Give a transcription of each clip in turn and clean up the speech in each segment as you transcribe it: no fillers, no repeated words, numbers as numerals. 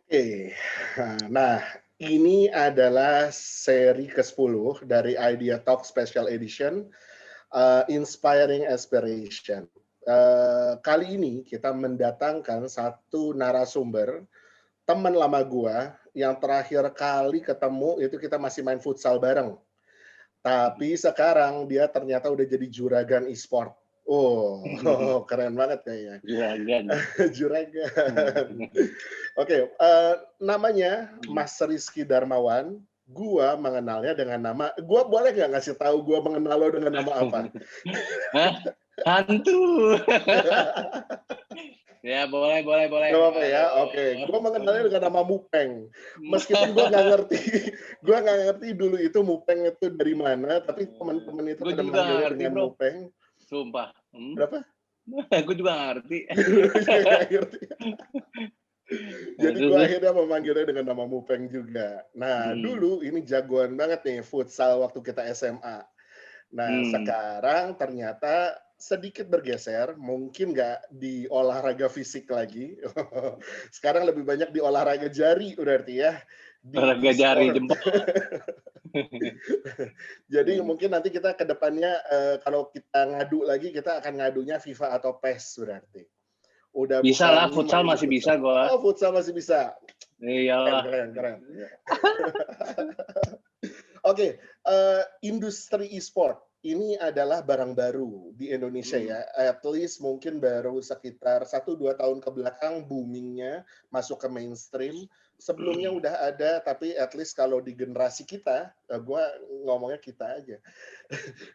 Oke. Nah, ini adalah seri ke-10 dari Idea Talk Special Edition, Inspiring Aspiration. Kali ini kita mendatangkan satu narasumber, teman lama gua, yang terakhir kali ketemu itu kita masih main futsal bareng. Tapi sekarang dia ternyata udah jadi juragan e-sport. Oh, keren banget kayaknya. Juragan. Juragan. Oke, namanya Mas Rizky Darmawan. Gua mengenalnya dengan nama, gua boleh nggak ngasih tahu gua mengenal lo dengan nama apa? Hah? Hantu. Ya, boleh. Gak apa-apa ya, oke. Gua mengenalnya dengan nama Mupeng. Meskipun gua nggak ngerti dulu itu Mupeng itu dari mana, tapi teman-teman itu Gue pada juga nggak manggilnya ngerti, dengan bro. Mupeng. Sumpah. Berapa? Gue juga nggak ngerti. Nggak ngerti. Jadi gue Terus. akhirnya memanggilnya dengan nama Mupeng juga. Nah, dulu ini jagoan banget nih futsal waktu kita SMA. Nah, sekarang ternyata sedikit bergeser, mungkin nggak di olahraga fisik lagi. Sekarang lebih banyak di olahraga jari berarti ya. Di Olahraga jari e-sport. jempol. Jadi mungkin nanti kita ke depannya kalau kita ngadu lagi, kita akan ngadunya FIFA atau PES berarti. Udah Bisa bukan lah, futsal main di masih futsal. bisa gua. Oh, futsal masih bisa. Iyalah. Keren. Oke, industri e-sport ini adalah barang baru di Indonesia ya. At least mungkin baru sekitar 1-2 tahun ke belakang boomingnya masuk ke mainstream. Sebelumnya udah ada, tapi at least kalau di generasi kita, gue ngomongnya kita aja.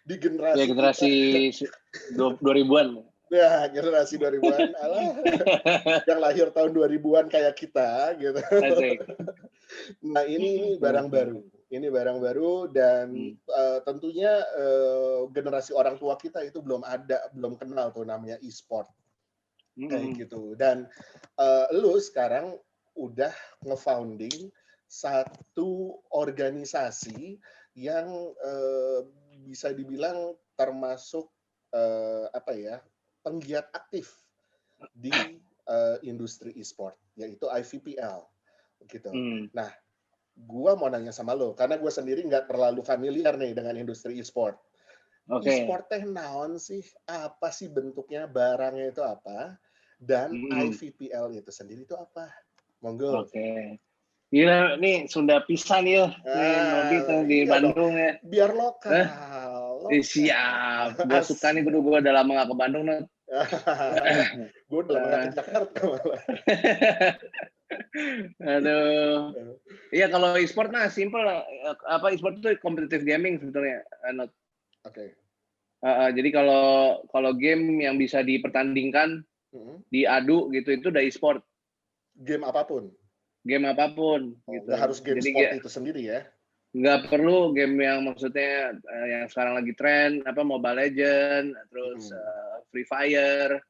Di Ya, generasi generasi kita, 2000-an. ya generasi 2000-an, alah, yang lahir tahun 2000-an kayak kita gitu. Asik. Nah, ini barang baru. Ini barang baru dan tentunya generasi orang tua kita itu belum kenal tuh namanya e-sport. Kayak gitu. Dan lu sekarang udah nge-founding satu organisasi yang bisa dibilang termasuk penggiat aktif di industri e-sport, yaitu IVPL gitu. Nah, gua mau nanya sama lo, karena gue sendiri nggak terlalu familiar nih dengan industri e-sport. E-sport teh naon sih? Apa sih bentuknya? Barangnya itu apa? Dan IVPL itu sendiri itu apa? Monggo. Oke. Gila, nih Sunda pisan ya. Nih Nodi di Iya Bandung dong. ya. Biar lokal. Siap. Gue suka nih, gue udah lama gak ke Bandung, Nod. Gue udah lama gak ke Jakarta malah. Aduh. Iya, kalau e-sport mah simple. Apa e-sport itu competitive gaming sebetulnya, Nod. Oke. Jadi kalau game yang bisa dipertandingkan, diadu gitu, itu udah e-sport. Game apapun? Game apapun. Gitu. Nggak harus game jadi, sport itu sendiri ya? Nggak perlu game yang maksudnya yang sekarang lagi tren, apa Mobile Legend, terus Free Fire,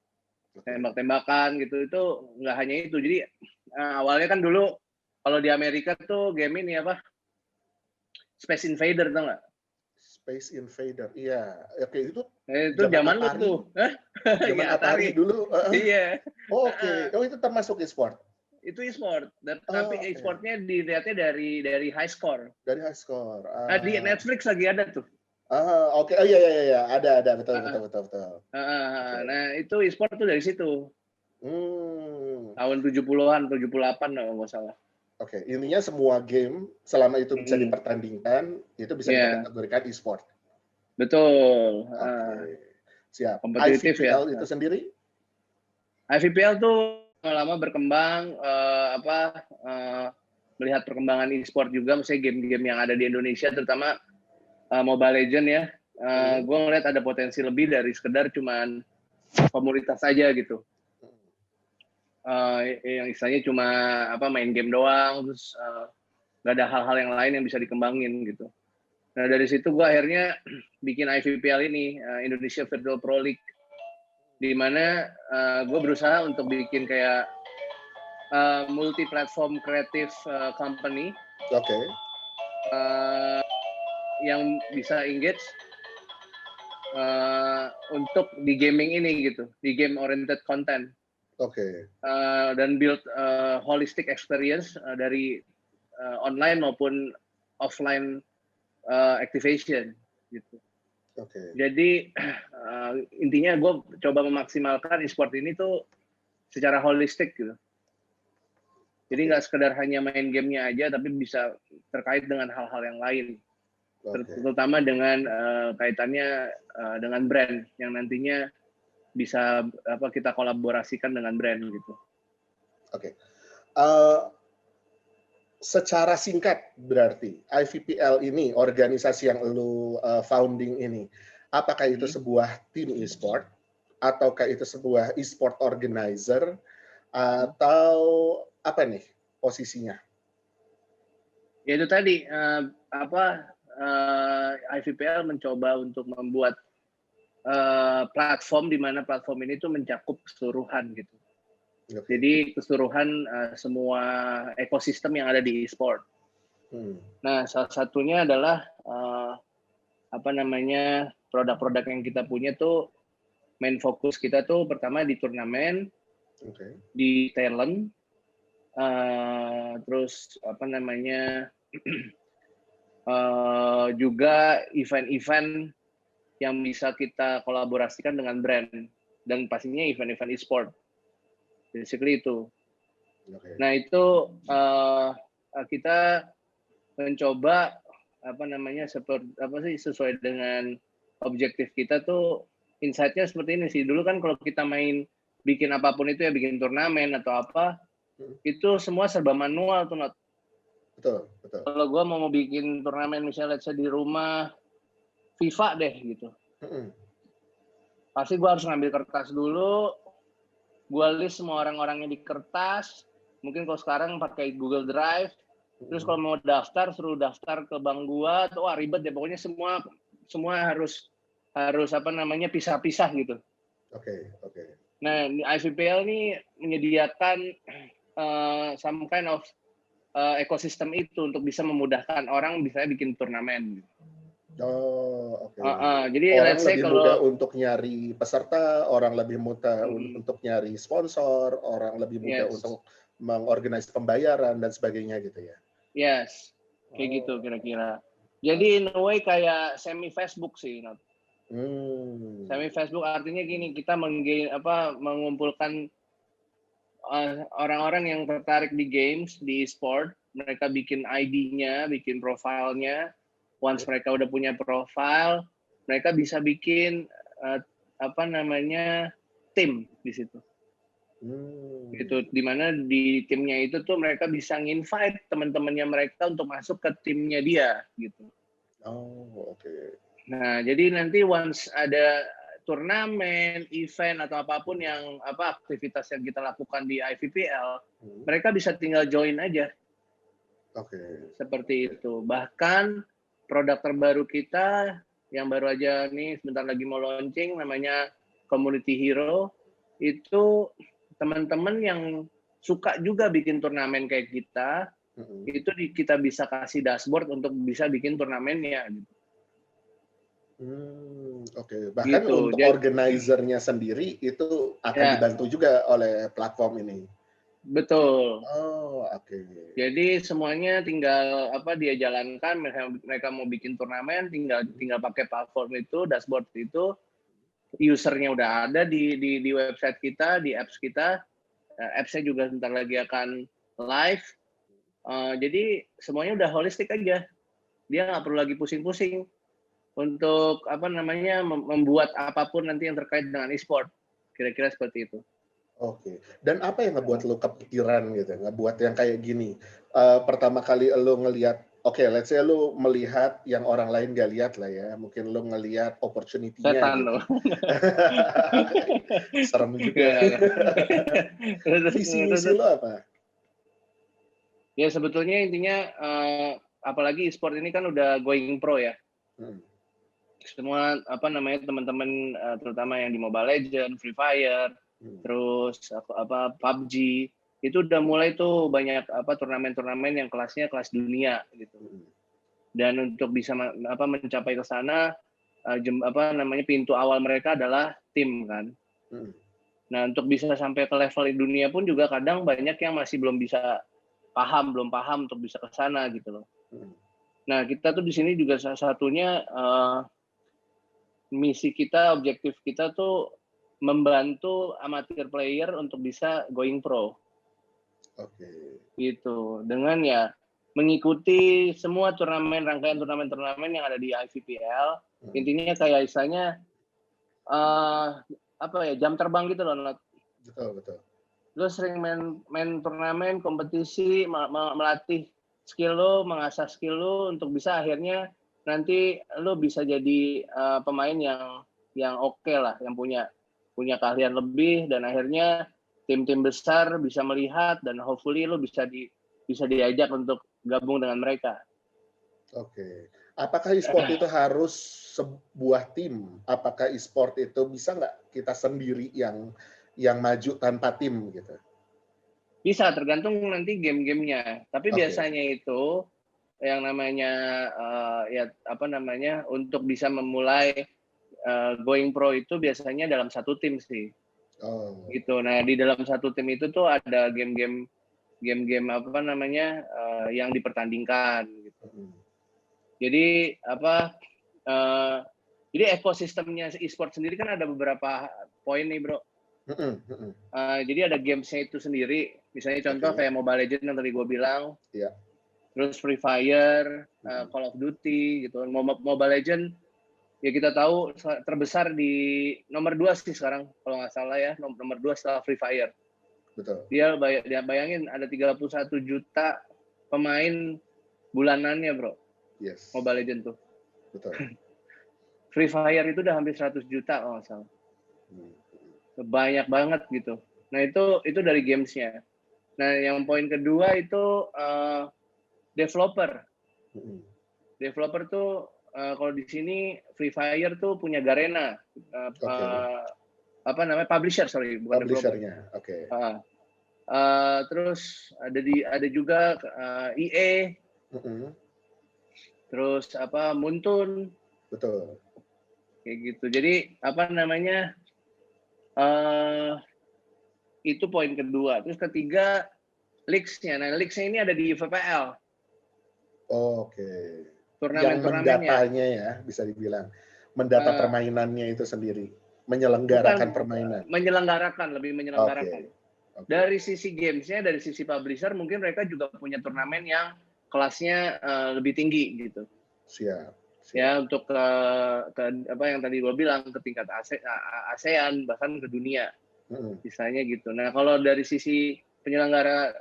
tembak-tembakan gitu, itu nggak hanya itu. Jadi awalnya kan dulu kalau di Amerika tuh game ini apa? Space Invader, tau nggak? Space Invader, iya. Oke, itu zaman lu tuh. Zaman ya, Atari dulu. Iya. Oke. Oh, itu termasuk e-sport? Itu e-sport, tapi e-sportnya dilihatnya dari high score. Dari high score. Di Netflix lagi ada tuh. Oke. Oh iya, ada betul. Nah, itu e-sport tuh dari situ. Tahun 70-an, 78 kalau nggak salah. Oke, intinya semua game selama itu bisa dipertandingkan, itu bisa dikategorikan e-sport. Betul. Oke. Siap. Kompetitif IVPL ya. itu sendiri? IVPL tuh lama berkembang, melihat perkembangan e-sport juga, misalnya game-game yang ada di Indonesia, terutama Mobile Legend ya. Gue ngeliat ada potensi lebih dari sekedar cuman komunitas aja gitu. Yang istilahnya cuma main game doang, terus nggak ada hal-hal yang lain yang bisa dikembangin gitu. Nah, dari situ gue akhirnya bikin IVPL ini, Indonesia Virtual Pro League, di mana gue berusaha untuk bikin kayak multi-platform creative company. Oke. Yang bisa engage untuk di gaming ini gitu, di game oriented content. Oke. Dan build holistic experience dari online maupun offline activation gitu. Oke. Jadi intinya gue coba memaksimalkan e-sport ini tuh secara holistik gitu. Jadi nggak sekedar hanya main gamenya aja, tapi bisa terkait dengan hal-hal yang lain, terutama dengan kaitannya dengan brand yang nantinya bisa kita kolaborasikan dengan brand gitu. Oke. Secara singkat berarti IVPL ini organisasi yang lu founding ini, apakah itu sebuah tim e-sport ataukah itu sebuah e-sport organizer atau apa nih posisinya? Ya itu tadi IVPL mencoba untuk membuat platform di mana platform ini tuh mencakup keseluruhan gitu. Jadi keseluruhan semua ekosistem yang ada di e-sport. Nah, salah satunya adalah produk-produk yang kita punya tuh main fokus kita tuh pertama di turnamen, di talent, terus juga event-event yang bisa kita kolaborasikan dengan brand dan pastinya event-event e-sport. Basically itu. Nah itu kita mencoba sesuai dengan objektif kita tuh insight-nya seperti ini sih. Dulu kan kalau kita bikin apapun itu ya, bikin turnamen atau apa, itu semua serba manual tuh, Not. Betul. Kalau gue mau bikin turnamen misalnya di rumah FIFA deh gitu. Pasti gue harus ngambil kertas dulu, gue list semua orang-orangnya di kertas, mungkin kalau sekarang pakai Google Drive, terus kalau mau daftar, suruh daftar ke bank gua, tuh ribet deh, pokoknya semua harus pisah-pisah gitu. Oke. Nah, IVPL ini menyediakan some kind of ekosistem itu untuk bisa memudahkan orang bisa bikin turnamen. Oke. Jadi orang lebih mudah untuk nyari peserta, orang lebih mudah untuk nyari sponsor, orang lebih mudah untuk mengorganisasi pembayaran dan sebagainya gitu ya. Yes, kayak gitu kira-kira. Jadi in a way kayak semi Facebook sih, Not. Semi Facebook artinya gini, kita mengumpulkan orang-orang yang tertarik di games, di e-sport, mereka bikin ID-nya, bikin profilnya. Once mereka udah punya profile, mereka bisa bikin tim di situ. Gitu, dimana di timnya itu tuh mereka bisa nginvite teman-temannya mereka untuk masuk ke timnya dia gitu. Oke. Nah, jadi nanti once ada turnamen, event atau apapun yang aktivitas yang kita lakukan di IVPL, mereka bisa tinggal join aja. Seperti itu. Bahkan produk terbaru kita yang baru aja nih sebentar lagi mau launching namanya Community Hero, itu teman-teman yang suka juga bikin turnamen kayak kita, itu kita bisa kasih dashboard untuk bisa bikin turnamennya gitu. Oke. Bahkan gitu. Untuk organizer-nya sendiri itu akan dibantu juga oleh platform ini. Betul. Oke. Jadi semuanya tinggal dia jalankan, mereka mau bikin turnamen tinggal pakai platform itu, dashboard itu, usernya udah ada di website kita, di apps kita. Apps-nya juga sebentar lagi akan live. Jadi semuanya udah holistik aja. Dia nggak perlu lagi pusing-pusing untuk membuat apapun nanti yang terkait dengan e-sport. Kira-kira seperti itu. Oke. Dan apa yang ngebuat lo kepikiran gitu, ngebuat yang kayak gini? Pertama kali lo ngelihat, let's say lo melihat yang orang lain gak lihat lah ya, mungkin lo ngelihat opportunity-nya gitu. Serem juga. Visi misi lo apa? Ya sebetulnya intinya, apalagi e-sport ini kan udah going pro ya. Semua teman-teman terutama yang di Mobile Legends, Free Fire, terus PUBG itu udah mulai tuh banyak turnamen-turnamen yang kelasnya kelas dunia gitu. Dan untuk bisa mencapai ke sana pintu awal mereka adalah tim kan. Nah, untuk bisa sampai ke level di dunia pun juga kadang banyak yang masih belum paham untuk bisa ke sana gitu loh. Nah, kita tuh di sini juga salah satunya misi kita, objektif kita tuh membantu amatir player untuk bisa going pro. Oke. Gitu. Dengan ya mengikuti semua rangkaian turnamen yang ada di IVPL. Intinya kayak istilahnya jam terbang gitu loh. Betul. Lo sering main turnamen, kompetisi, melatih skill lo, mengasah skill lo untuk bisa akhirnya nanti lo bisa jadi pemain yang oke lah, yang punya keahlian lebih, dan akhirnya tim-tim besar bisa melihat dan hopefully lo bisa diajak untuk gabung dengan mereka. Oke. Apakah e-sport itu harus sebuah tim? Apakah e-sport itu bisa nggak kita sendiri yang maju tanpa tim gitu? Bisa, tergantung nanti game-gamenya. Tapi biasanya itu yang namanya untuk bisa memulai going pro itu biasanya dalam satu tim sih. Gitu. Nah, di dalam satu tim itu tuh ada game-game yang dipertandingkan gitu. Jadi jadi ekosistemnya e-sport sendiri kan ada beberapa poin nih, Bro. Jadi ada gamesnya itu sendiri. Misalnya contoh kayak Mobile Legends yang tadi gue bilang. Iya. Terus Free Fire, Call of Duty gitu. Mobile Legends ya kita tahu terbesar di nomor 2 sih sekarang kalau nggak salah ya, nomor 2 setelah Free Fire. Betul. Dia bayangin ada 31 juta pemain bulanannya, Bro. Yes. Mobile Legends tuh. Betul. Free Fire itu udah hampir 100 juta kalau nggak salah. Banyak banget gitu. Nah, itu dari gamesnya. Nah, yang poin kedua itu developer. Developer tuh kalau di sini Free Fire tuh punya Garena. Publisher, sorry, bukan publishernya. Oke. Terus ada juga EA. Terus Muntun. Betul. Kayak gitu. Jadi itu poin kedua. Terus ketiga leagues-nya. Nah, leagues-nya ini ada di IVPL. Oke. Turnamen-turnamennya. Yang mendatanya ya, bisa dibilang. Mendata permainannya itu sendiri. Menyelenggarakan permainan. Lebih menyelenggarakan. Okay. Dari sisi gamesnya, dari sisi publisher, mungkin mereka juga punya turnamen yang kelasnya lebih tinggi gitu. Siap. Ya, untuk ke yang tadi gue bilang, ke tingkat ASEAN, bahkan ke dunia. Misalnya gitu. Nah, kalau dari sisi penyelenggara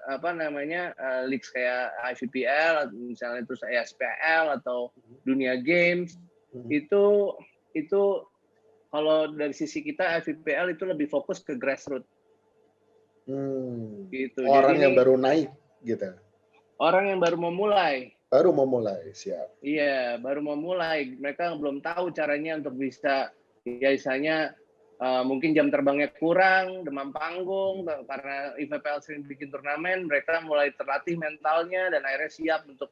leagues kayak IVPL, misalnya terus ESPL atau Dunia Games, itu kalau dari sisi kita IVPL itu lebih fokus ke grassroots. Gitu. Orang yang baru naik gitu. Orang yang baru mau mulai. Siap. Iya, baru mau mulai. Mereka belum tahu caranya untuk bisa, ya misalnya mungkin jam terbangnya kurang, demam panggung, karena IVPL sering bikin turnamen, mereka mulai terlatih mentalnya dan akhirnya siap untuk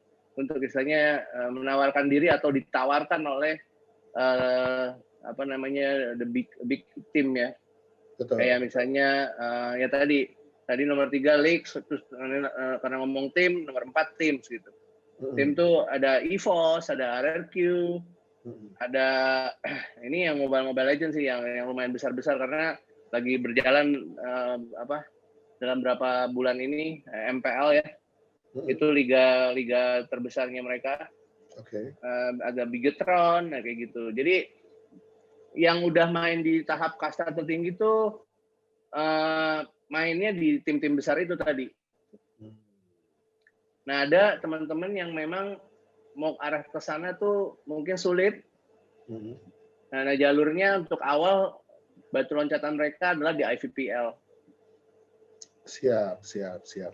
misalnya menawarkan diri atau ditawarkan oleh the big team ya. Betul. Kayak misalnya ya tadi nomor 3 league, terus karena ngomong tim, nomor 4 tim gitu. Tim tuh ada EVOS, ada RRQ, ada ini yang Mobile Legends sih yang lumayan besar-besar karena lagi berjalan dalam berapa bulan ini MPL ya. Itu liga terbesarnya mereka. Ada Bigetron kayak gitu. Jadi yang udah main di tahap kasta tertinggi tuh mainnya di tim-tim besar itu tadi. Nah, ada teman-teman yang memang mau arah ke sana tuh mungkin sulit. Nah, jalurnya untuk awal batu loncatan mereka adalah di IVPL. Siap.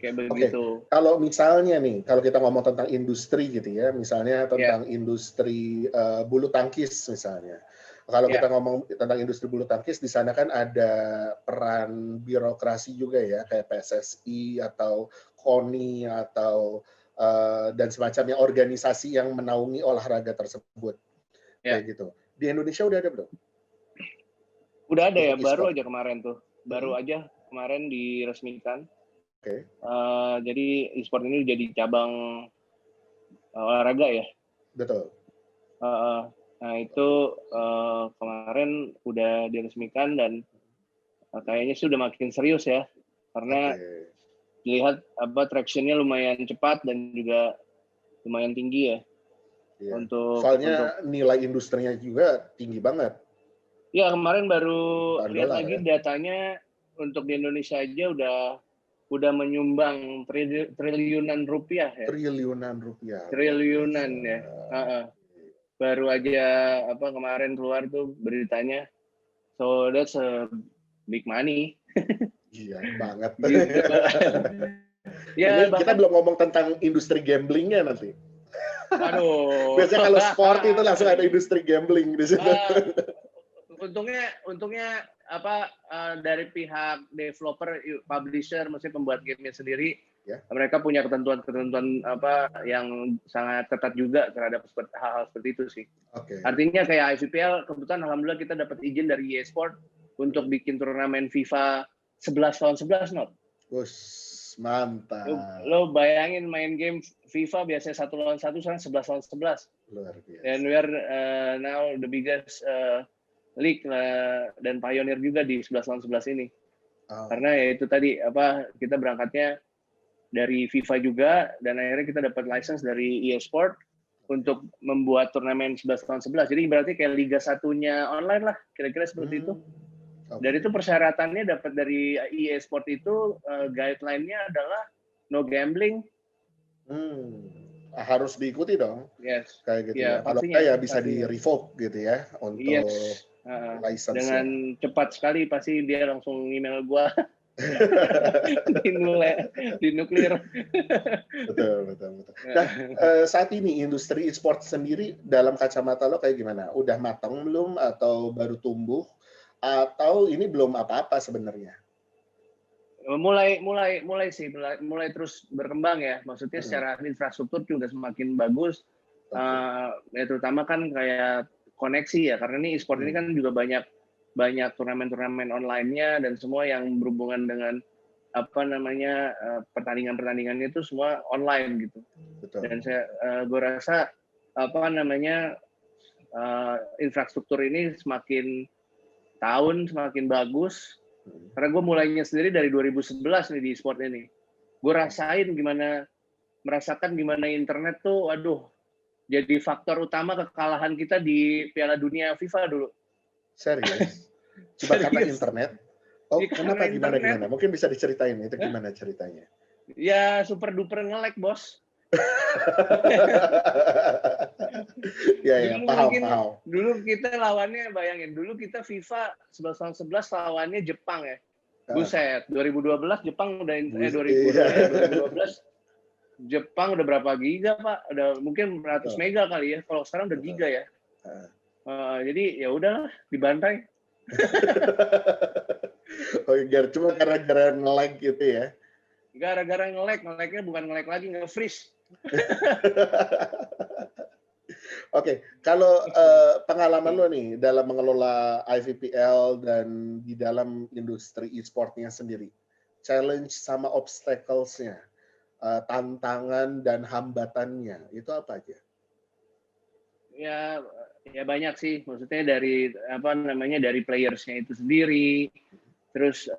Kayak begitu. Kalau misalnya nih, kalau kita ngomong tentang industri gitu ya, misalnya tentang industri bulu tangkis misalnya. Kalau kita ngomong tentang industri bulu tangkis, di sana kan ada peran birokrasi juga ya, kayak PSSI atau KONI atau dan semacamnya organisasi yang menaungi olahraga tersebut. Kayak gitu. Di Indonesia udah ada belum? Udah ada ya, baru aja kemarin tuh. baru aja kemarin diresmikan. Oke. Jadi e-sport ini jadi cabang olahraga ya. Betul. Nah itu kemarin udah diresmikan dan kayaknya sudah makin serius ya, karena dilihat traction-nya lumayan cepat dan juga lumayan tinggi ya. Iya. Soalnya nilai industrinya juga tinggi banget. Ya kemarin baru lihat lagi ya? datanya untuk di Indonesia aja udah menyumbang triliunan rupiah ya. Triliunan ya. Baru aja kemarin keluar tuh beritanya. So that's a big money. Iya banget. Gitu. Ya, ini kita belum ngomong tentang industri gamblingnya nanti. Aduh. Biasanya kalau sport itu langsung ada industri gambling di situ. Untungnya dari pihak developer, publisher, maksudnya pembuat gamenya sendiri, mereka punya ketentuan-ketentuan yang sangat ketat juga terhadap hal-hal seperti itu sih. Artinya kayak IVPL, kebetulan alhamdulillah kita dapat izin dari EA Sport untuk bikin turnamen FIFA 11 lawan 11 not. Mantap. Lo bayangin main game FIFA biasanya 1 lawan 1, sekarang 11 lawan 11. Luar biasa. And we are now the biggest league dan pioneer juga di 11 lawan 11 ini. Karena ya itu tadi kita berangkatnya dari FIFA juga dan akhirnya kita dapat license dari EA Sport untuk membuat turnamen 11 lawan 11. Jadi berarti kayak Liga 1-nya online lah, kira-kira seperti itu. Dan itu persyaratannya dapat dari EA Sport itu guideline-nya adalah no gambling. Harus diikuti dong. Yes. Kayak gitu ya. Kalau enggak ya bisa di-revoke gitu ya untuk license. Dengan cepat sekali pasti dia langsung email gua. Dinuklir. Betul. Nah, saat ini industri e-sport sendiri dalam kacamata lo kayak gimana? Udah matang belum atau baru tumbuh? Atau ini belum apa-apa sebenarnya? Mulai terus berkembang ya. Maksudnya secara infrastruktur juga semakin bagus. Ya terutama kan kayak koneksi ya, karena ini e-sport ini kan juga banyak turnamen-turnamen online-nya dan semua yang berhubungan dengan pertandingannya itu semua online gitu. Betul. Dan gue rasa infrastruktur ini semakin bagus. Karena gue mulainya sendiri dari 2011 nih di e-sport ini. Gue merasakan gimana internet tuh, jadi faktor utama kekalahan kita di Piala Dunia FIFA dulu. Serius? Cuma karena internet? Kenapa gimana? Mungkin bisa diceritain itu gimana ceritanya? Ya super duper nge-lag, bos. Ya, paham. Dulu kita lawannya, bayangin, dulu kita FIFA 11 lawan 11 lawannya Jepang ya. Buset, 2012 Jepang udah 2012 Jepang udah berapa giga, Pak? Udah mungkin 100 mega kali ya. Kalau sekarang udah giga ya. Jadi ya udahlah, dibantai. Cuma gara-gara nge-lag gitu ya? Gara-gara nge-lagnya bukan nge-lag lagi, nge-freeze. Oke, kalau pengalaman lo nih dalam mengelola IVPL dan di dalam industri e-sportnya sendiri, challenge sama obstacles-nya, tantangan dan hambatannya, itu apa aja? Ya banyak sih, maksudnya dari dari players-nya itu sendiri, terus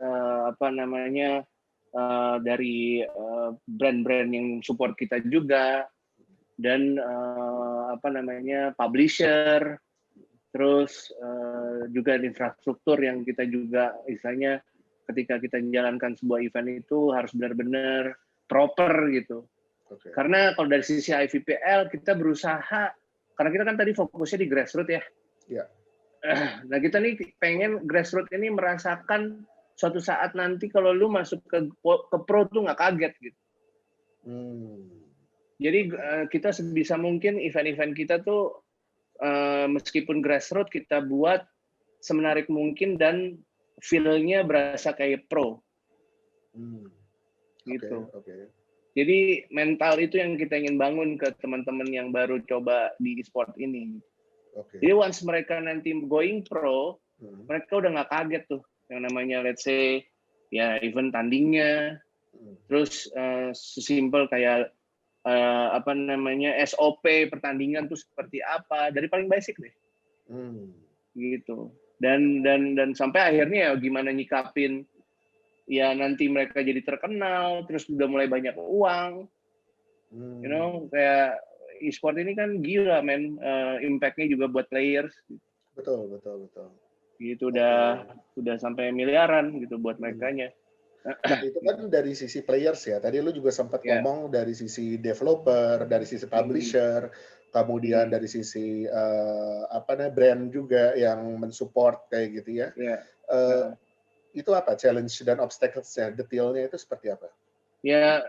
dari brand-brand yang support kita juga, dan publisher, terus juga infrastruktur yang kita juga istilahnya ketika kita menjalankan sebuah event itu harus benar-benar proper gitu. Karena kalau dari sisi IVPL kita berusaha, karena kita kan tadi fokusnya di grassroots ya. Nah kita nih pengen grassroots ini merasakan suatu saat nanti kalau lu masuk ke pro tuh nggak kaget gitu. Jadi kita sebisa mungkin event-event kita tuh meskipun grassroots kita buat semenarik mungkin dan feel-nya berasa kayak pro. Gitu. Jadi mental itu yang kita ingin bangun ke teman-teman yang baru coba di e-sport ini. Jadi once mereka nanti going pro, mereka udah nggak kaget tuh. yang namanya let's say ya event tandingnya, terus sesimpel kayak apa namanya SOP pertandingan tuh seperti apa, dari paling basic deh. Gitu. Dan sampai akhirnya ya gimana nyikapin ya nanti mereka jadi terkenal, terus udah mulai banyak uang. You know, kayak e-sport ini kan gila men, impact-nya juga buat players. Betul. Gitu udah sampai miliaran gitu buat mereka-nya. Nah, itu kan dari sisi players ya. Tadi lu juga sempat ngomong dari sisi developer, dari sisi publisher, kemudian dari sisi brand juga yang mensupport kayak gitu ya. Itu apa challenge dan obstacles-nya? Detailnya itu seperti apa? Ya,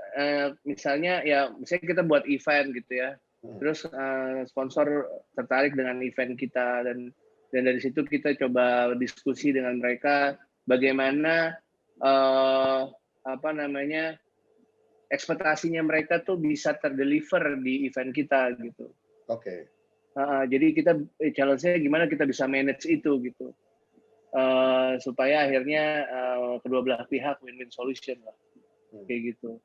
misalnya kita buat event gitu ya. Terus sponsor tertarik dengan event kita dan dari situ kita coba diskusi dengan mereka bagaimana ekspektasinya mereka tuh bisa terdeliver di event kita gitu. Oke. Jadi kita challenge-nya gimana kita bisa manage itu gitu. Supaya akhirnya kedua belah pihak win-win solution lah. Kayak gitu.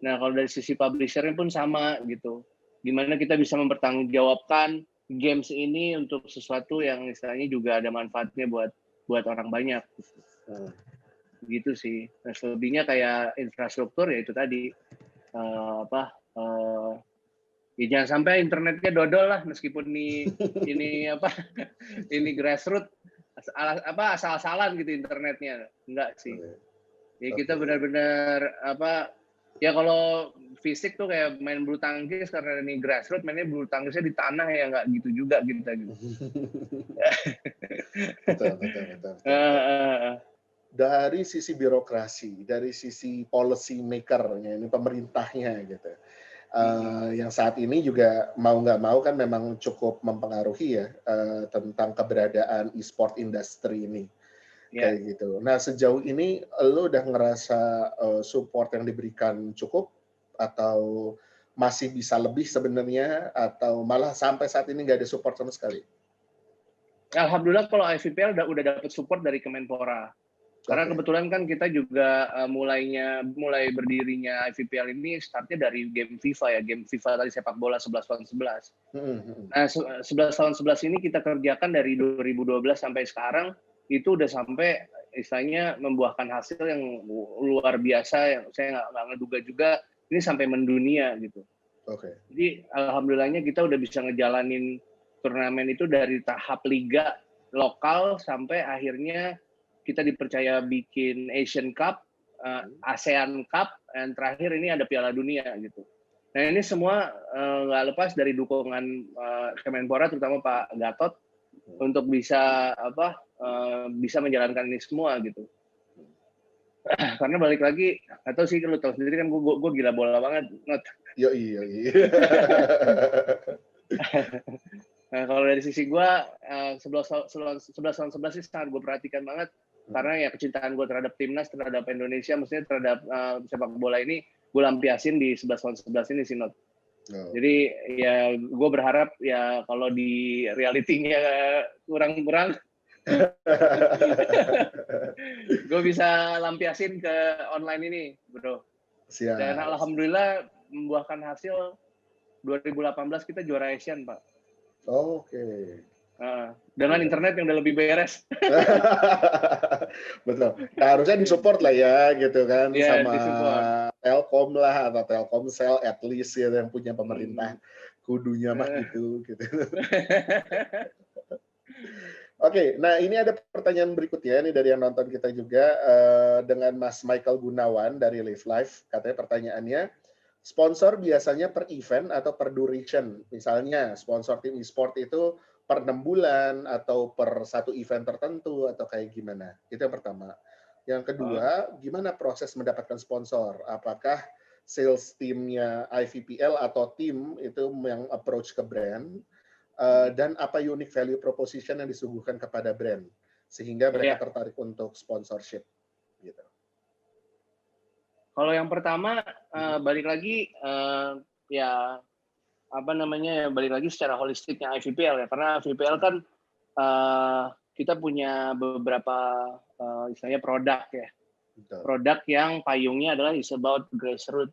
Nah, kalau dari sisi publisher-nya pun sama gitu. Gimana kita bisa mempertanggungjawabkan games ini untuk sesuatu yang istilahnya juga ada manfaatnya buat orang banyak. Gitu sih. Nah, selebihnya kayak infrastruktur ya itu tadi ya jangan sampai internetnya dodol lah meskipun ini grassroots asal-asalan gitu internetnya. Enggak sih. Ya kita benar-benar ya kalau fisik tuh kayak main bulu tangkis karena ini grassroots mainnya bulu tangkisnya di tanah ya nggak gitu juga kita gitu. Betul. Dari sisi birokrasi, dari sisi policy maker-nya, ini pemerintahnya gitu. Yang saat ini juga mau nggak mau kan memang cukup mempengaruhi ya tentang keberadaan e-sport industry ini. Kayak gitu. Nah, sejauh ini lo udah ngerasa support yang diberikan cukup atau masih bisa lebih sebenarnya atau malah sampai saat ini nggak ada support sama sekali? Alhamdulillah kalau IVPL udah dapat support dari Kemenpora. Karena kebetulan kan kita juga mulai berdirinya IVPL ini startnya dari game FIFA ya, game FIFA tadi sepak bola 11 lawan 11. Nah, 11 lawan 11 ini kita kerjakan dari 2012 sampai sekarang itu udah sampai istilahnya membuahkan hasil yang luar biasa yang saya nggak ngeduga juga ini sampai mendunia gitu. Jadi alhamdulillahnya kita udah bisa ngejalanin turnamen itu dari tahap liga lokal sampai akhirnya kita dipercaya bikin Asian Cup, ASEAN Cup, dan terakhir ini ada Piala Dunia gitu. Nah ini semua nggak lepas dari dukungan Kemenpora terutama Pak Gatot untuk bisa menjalankan ini semua gitu. Karena balik lagi, atau sih lu tahu sendiri kan gue gila bola banget. Iya. Nah kalau dari sisi gue 11 lawan 11 sih sangat gue perhatikan banget karena ya kecintaan gue terhadap timnas, terhadap Indonesia, maksudnya terhadap sepak bola ini gue lampiasin di 11 lawan 11 ini sih, Not. Jadi ya gue berharap ya kalau di realitinya kurang-kurang gue bisa lampiasin ke online ini, bro. Siap. Dan alhamdulillah membuahkan hasil 2018 kita juara Asian, Pak. Oke. Dengan internet yang udah lebih beres. Betul. Nah, harusnya disupport lah ya, gitu kan, sama disupport. Telkom lah atau Telkomsel, at least ya yang punya pemerintah kudunya mah gitu. Oke, nah ini ada pertanyaan berikutnya ini dari yang nonton kita juga dengan Mas Michael Gunawan dari Live Life. Katanya pertanyaannya, sponsor biasanya per event atau per duration? Misalnya sponsor tim e-sport itu per 6 bulan atau per satu event tertentu atau kayak gimana? Itu yang pertama. Yang kedua, gimana proses mendapatkan sponsor? Apakah sales timnya IVPL atau tim itu yang approach ke brand? Dan apa unique value proposition yang disuguhkan kepada brand sehingga mereka tertarik untuk sponsorship gitu. Kalau yang pertama balik lagi balik lagi secara holistiknya IVPL ya, karena IVPL kan kita punya beberapa istilahnya produk ya. Betul. Produk yang payungnya adalah is about grassroots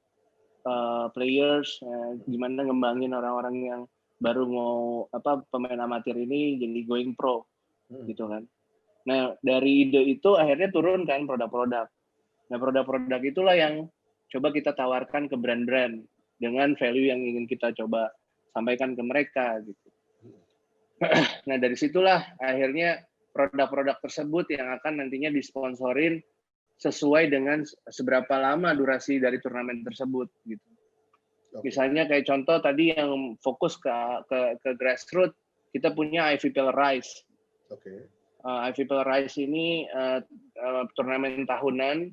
players, gimana ngembangin orang-orang yang baru mau pemain amatir ini jadi going pro, gitu kan. Nah dari ide itu akhirnya turun kan produk-produk. Nah produk-produk itulah yang coba kita tawarkan ke brand-brand dengan value yang ingin kita coba sampaikan ke mereka gitu. Nah dari situlah akhirnya produk-produk tersebut yang akan nantinya disponsorin sesuai dengan seberapa lama durasi dari turnamen tersebut gitu. Misalnya kayak contoh tadi yang fokus ke grassroots, kita punya IVPL Rise. IVPL Rise ini turnamen tahunan,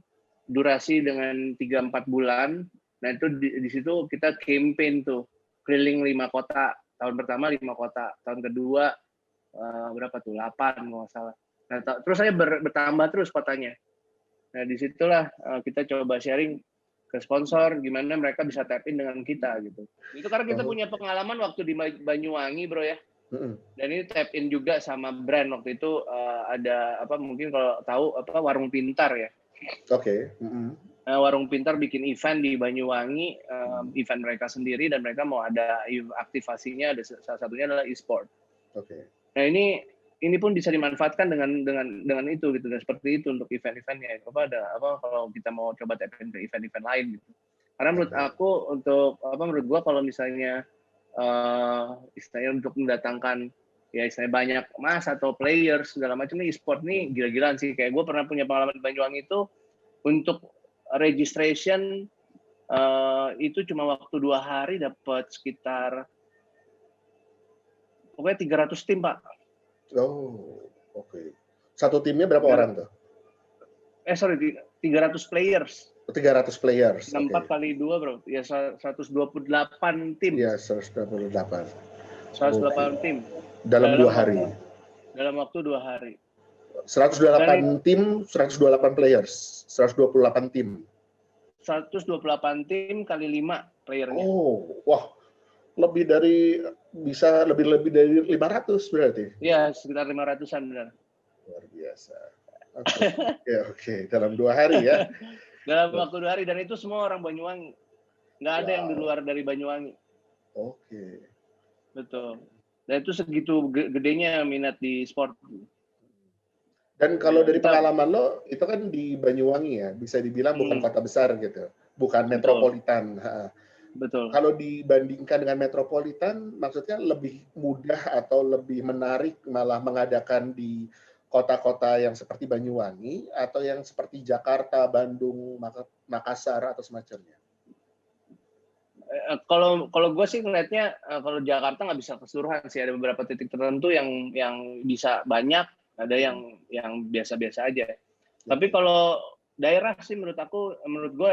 durasi dengan 3-4 bulan. Nah itu di situ kita campaign tuh, keliling 5 kota. Tahun pertama 5 kota, tahun kedua berapa tuh? 8 kalau nggak salah. Nah, terus saya bertambah terus kotanya. Nah disitulah kita coba sharing ke sponsor, gimana mereka bisa tap in dengan kita gitu. Itu karena kita punya pengalaman waktu di Banyuwangi, bro ya. Dan ini tap in juga sama brand waktu itu ada mungkin kalau tahu Warung Pintar ya. Warung Pintar bikin event di Banyuwangi, event mereka sendiri dan mereka mau ada aktivasinya, ada salah satunya adalah e-sport. Nah ini pun bisa dimanfaatkan dengan itu gitu, dan seperti itu untuk event-eventnya. Kalau kita mau coba tap in ke event-event lain gitu. Karena menurut aku menurut gua kalau misalnya istilahnya untuk mendatangkan ya istilahnya banyak emas atau players segala macam nih, e-sport nih gila-gilaan sih. Kayak gue pernah punya pengalaman di Banyuwangi itu untuk registration itu cuma waktu 2 hari dapat sekitar pokoknya 300 tim, Pak. Satu timnya berapa orang tuh? 300 players. 300 players. 4 kali 2, bro. Ya 128 tim. Iya, 128. 128 tim. Dalam 2 hari. Dalam waktu 2 hari. 128 tim, 128 players, 128 tim. 128 tim kali 5 playernya. Wah. Lebih dari 500 berarti. Iya, sekitar 500-an benar. Luar biasa. Oke. Dalam 2 hari ya. Dalam waktu 2 hari, dan itu semua orang Banyuwangi. Nggak ada yang di luar dari Banyuwangi. Betul. Dan itu segitu gedenya minat di sport. Dan kalau dari pengalaman lo, itu kan di Banyuwangi ya, bisa dibilang bukan kota besar gitu, bukan metropolitan. Betul. Kalau dibandingkan dengan metropolitan, maksudnya lebih mudah atau lebih menarik malah mengadakan di kota-kota yang seperti Banyuwangi atau yang seperti Jakarta, Bandung, Makassar atau semacamnya? Kalau gue sih ngeliatnya kalau Jakarta nggak bisa keseluruhan sih, ada beberapa titik tertentu yang bisa banyak, ada yang biasa-biasa aja. Tapi kalau daerah sih menurut gue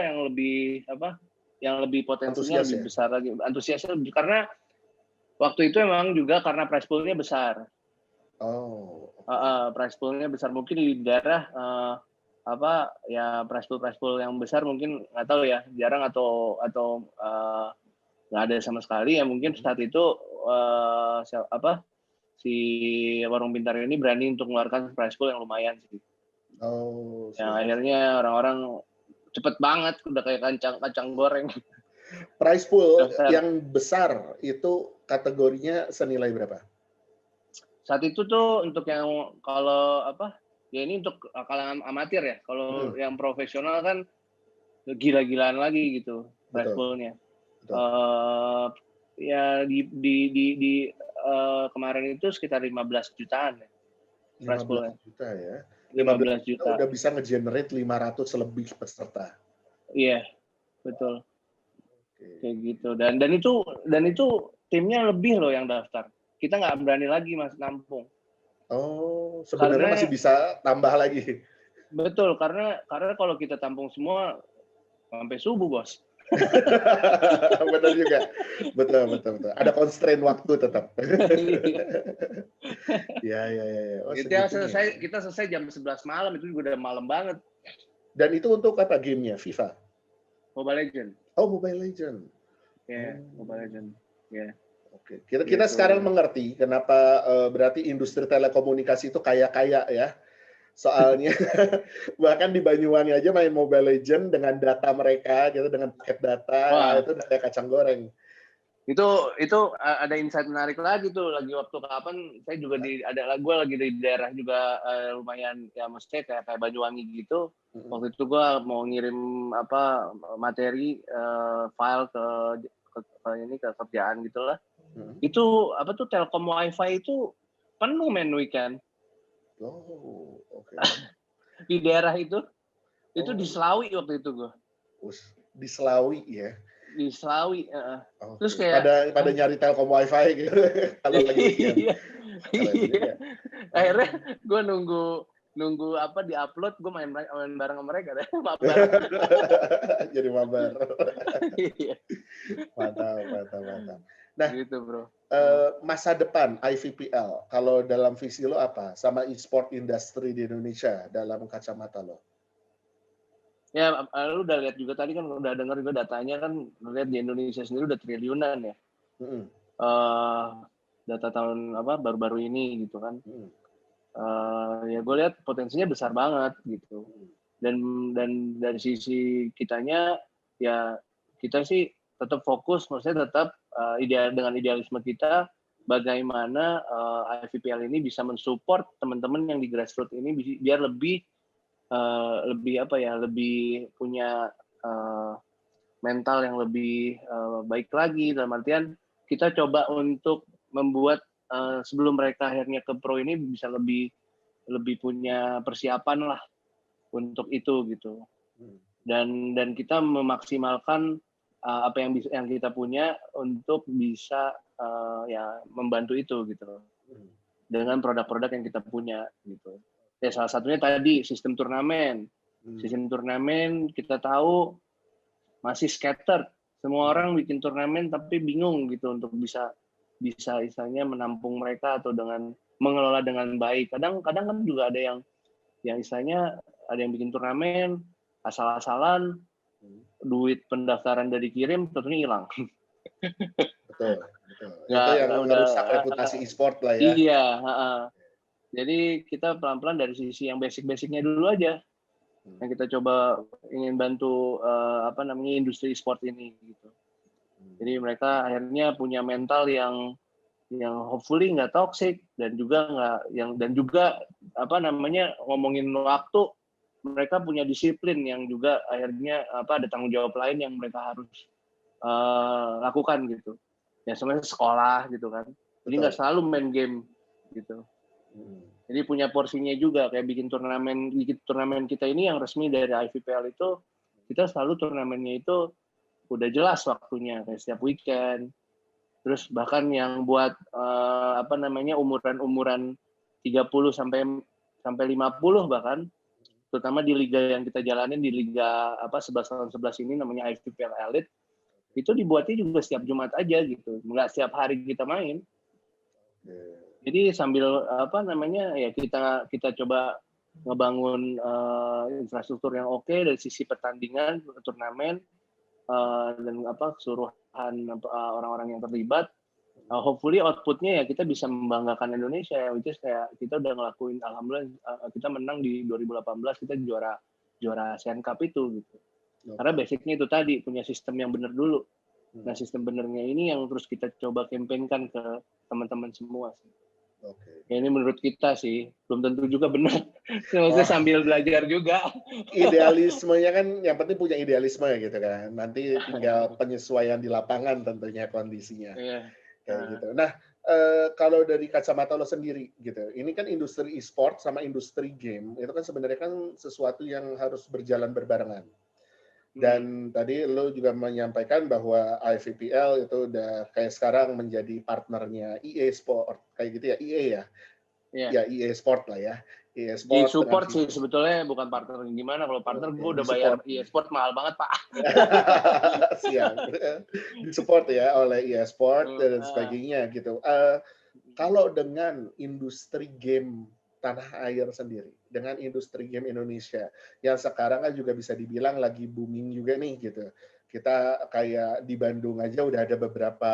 yang lebih potensinya lebih besar lagi, antusiasnya lebih, karena waktu itu memang juga karena prize pool-nya besar. Prize pool-nya besar, mungkin di daerah prize pool yang besar mungkin nggak tahu ya, jarang atau nggak ada sama sekali ya. Mungkin saat itu si Warung Pintar ini berani untuk mengeluarkan prize pool yang lumayan sih. Yang akhirnya orang-orang cepet banget, udah kayak kacang goreng. Prize pool yang besar itu kategorinya senilai berapa? Saat itu tuh untuk yang kalau ini untuk kalangan amatir ya. Kalau yang profesional kan gila-gilaan lagi gitu prize pool-nya. Ya di kemarin itu sekitar 15 jutaan ya. Prize pool-nya. 15 juta ya. 15 juta. Udah bisa nge-generate 500 lebih peserta. Iya, betul. Kayak gitu. Dan itu timnya lebih loh yang daftar. Kita nggak berani lagi nampung. Sebenarnya masih bisa tambah lagi. Betul, karena kalau kita tampung semua sampai subuh, Bos. Betul juga. Betul. Ada constraint waktu tetap. Ya. Kita selesai jam 11 malam, itu juga udah malam banget. Dan itu untuk apa gamenya? FIFA? Mobile Legend. Mobile Legend. Ya, Mobile Legend. Ya. Oke. Kita sekarang mengerti kenapa berarti industri telekomunikasi itu kaya-kaya ya. Soalnya bahkan di Banyuwangi aja main Mobile Legend dengan data mereka gitu, dengan paket data, Wah, itu udah kayak kacang goreng. itu ada insight menarik lagi tuh, lagi waktu kapan saya juga gue lagi di daerah juga lumayan ya maksudnya kayak Banyuwangi gitu. Waktu itu gue mau ngirim materi file ke ini ke kerjaan gitulah. Itu tuh Telkom WiFi itu penuh weekend. Oh, oke. Di daerah itu di Selawi waktu itu gue. Di Selawi ya. Di Selawi. Terus Oke. kayak Pada nyari Telkom WiFi gitu kalau lagi weekend. Iya. Akhirnya gue nunggu di-upload, gue main bareng sama mereka deh. Mabar. Jadi mabar. Iya. Mantap. Nah, Gitu, Bro. masa depan IVPL, kalau dalam visi lo apa? Sama e-sport industry di Indonesia dalam kacamata lo? Ya, lu udah lihat juga tadi kan, udah dengar juga datanya kan, lihat di Indonesia sendiri udah triliunan ya. Data tahun baru-baru ini gitu kan. Ya gue lihat potensinya besar banget gitu. Dan dari sisi kitanya ya kita sih tetap fokus, maksudnya tetap dengan idealisme kita bagaimana IVPL ini bisa mensupport teman-teman yang di grassroots ini biar lebih lebih punya mental yang lebih baik lagi, dalam artian kita coba untuk membuat sebelum mereka akhirnya ke pro ini bisa lebih punya persiapan lah untuk itu gitu. Dan kita memaksimalkan apa yang kita punya untuk bisa ya membantu itu gitu dengan produk-produk yang kita punya gitu. Ya salah satunya tadi sistem turnamen. Sistem turnamen kita tahu masih scattered. Semua orang bikin turnamen tapi bingung gitu untuk bisa istilahnya menampung mereka atau dengan mengelola dengan baik. Kadang kan juga ada yang istilahnya ada yang bikin turnamen asal-asalan, duit pendaftaran dari kirim tentunya hilang. Betul. Itu yang merusak reputasi e-sport lah ya. Iya, jadi kita pelan-pelan dari sisi yang basic-basicnya dulu aja. Yang kita coba ingin bantu industri e-sport ini gitu. Jadi mereka akhirnya punya mental yang hopefully nggak toxic dan juga ngomongin waktu, mereka punya disiplin yang juga akhirnya ada tanggung jawab lain yang mereka harus lakukan gitu. Ya sebenarnya sekolah gitu kan. Jadi nggak selalu main game gitu. Jadi punya porsinya juga, kayak bikin turnamen kita ini yang resmi dari IVPL itu, kita selalu turnamennya itu udah jelas waktunya, kayak setiap weekend. Terus bahkan yang buat umuran 30 sampai 50 bahkan, terutama di liga yang kita jalanin di liga 11 lawan 11 ini namanya IVPL Elite, itu dibuatnya juga setiap Jumat aja gitu, nggak setiap hari kita main. Jadi sambil ya kita coba ngebangun infrastruktur yang oke dari sisi pertandingan, turnamen, dan keseluruhan orang-orang yang terlibat. Hopefully outputnya ya kita bisa membanggakan Indonesia ya, which is kayak kita udah ngelakuin, alhamdulillah kita menang di 2018, kita juara ASEAN Cup itu gitu. Karena basicnya itu tadi, punya sistem yang benar dulu. Nah sistem benernya ini yang terus kita coba campaignkan ke teman-teman semua sih. Ya, ini menurut kita sih, belum tentu juga benar. Maksudnya sambil belajar juga. Idealismenya kan, yang penting punya idealisme ya gitu kan. Nanti tinggal penyesuaian di lapangan tentunya kondisinya. Kayak gitu. Nah, kalau dari kacamata lo sendiri gitu, ini kan industri e-sport sama industri game, itu kan sebenarnya kan sesuatu yang harus berjalan berbarengan. Dan tadi lo juga menyampaikan bahwa IVPL itu udah kayak sekarang menjadi partnernya EA Sport, kayak gitu ya, EA ya? Ya, EA Sport lah ya. EA Sport support sih sebetulnya, bukan partner gimana. Kalau partner gue udah bayar EA Sport mahal banget, Pak. Siap. Disupport ya oleh EA Sport dan sebagainya gitu. Kalau dengan industri game tanah air sendiri, dengan industri game Indonesia yang sekarang kan juga bisa dibilang lagi booming juga nih gitu. Kita kayak di Bandung aja udah ada beberapa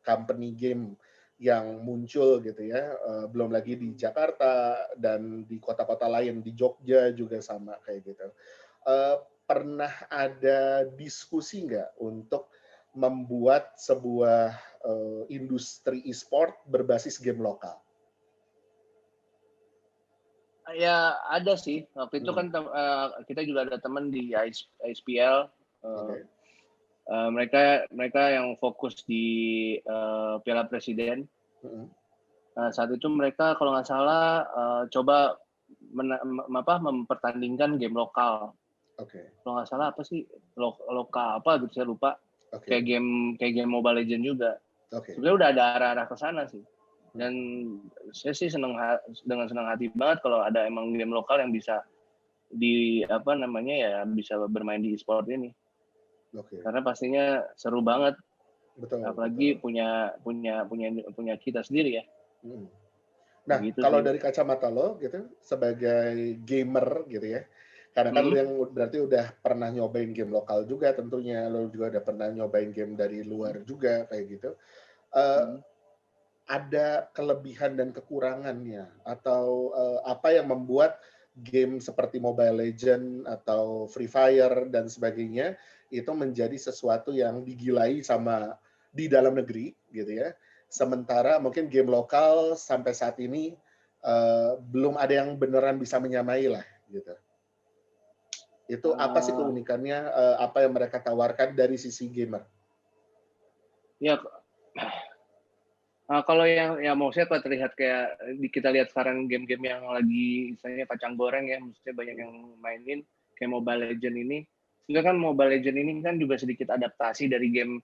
company game yang muncul gitu ya, belum lagi di Jakarta dan di kota-kota lain, di Jogja juga sama kayak gitu. Eee, Pernah ada diskusi nggak untuk membuat sebuah, industri e-sport berbasis game lokal? Ya ada sih, waktu itu Mhm, kan kita juga ada teman di ISPL, eee oke, mereka mereka yang fokus di, Piala Presiden. mhm, Saat itu mereka kalau nggak salah, coba mempertandingkan game lokal. oke Kalau nggak salah apa sih, lokal apa gitu saya lupa, oke kayak game Mobile Legends juga. oke, Sebenarnya udah ada arah-arah ke sana sih, dan mhm, saya sih dengan senang hati banget kalau ada emang game lokal yang bisa apa namanya ya, bisa bermain di e-sport ini. oke, Karena pastinya seru banget, betul apalagi betul, punya kita sendiri ya, mhm. kayak Nah, gitu kalau sih. dari kacamata lo gitu, sebagai gamer gitu ya, karena kan lo Mhm, yang berarti udah pernah nyobain game lokal juga tentunya, lo juga udah pernah nyobain game dari luar juga kayak gitu, eee, mhm. ada kelebihan dan kekurangannya atau, apa yang membuat game seperti Mobile Legends atau Free Fire dan sebagainya, itu menjadi sesuatu yang digilai sama di dalam negeri gitu ya. Sementara mungkin game lokal sampai saat ini, belum ada yang beneran bisa menyamai lah gitu. Itu apa sih Eee, keunikannya, apa yang mereka tawarkan dari sisi gamer? ya, kalau yang maksudnya kalau terlihat kayak kita lihat sekarang game-game yang lagi misalnya kacang goreng ya, maksudnya banyak Mhm, yang mainin kayak Mobile Legends ini. Sebenarnya kan Mobile Legends ini kan juga sedikit adaptasi dari game,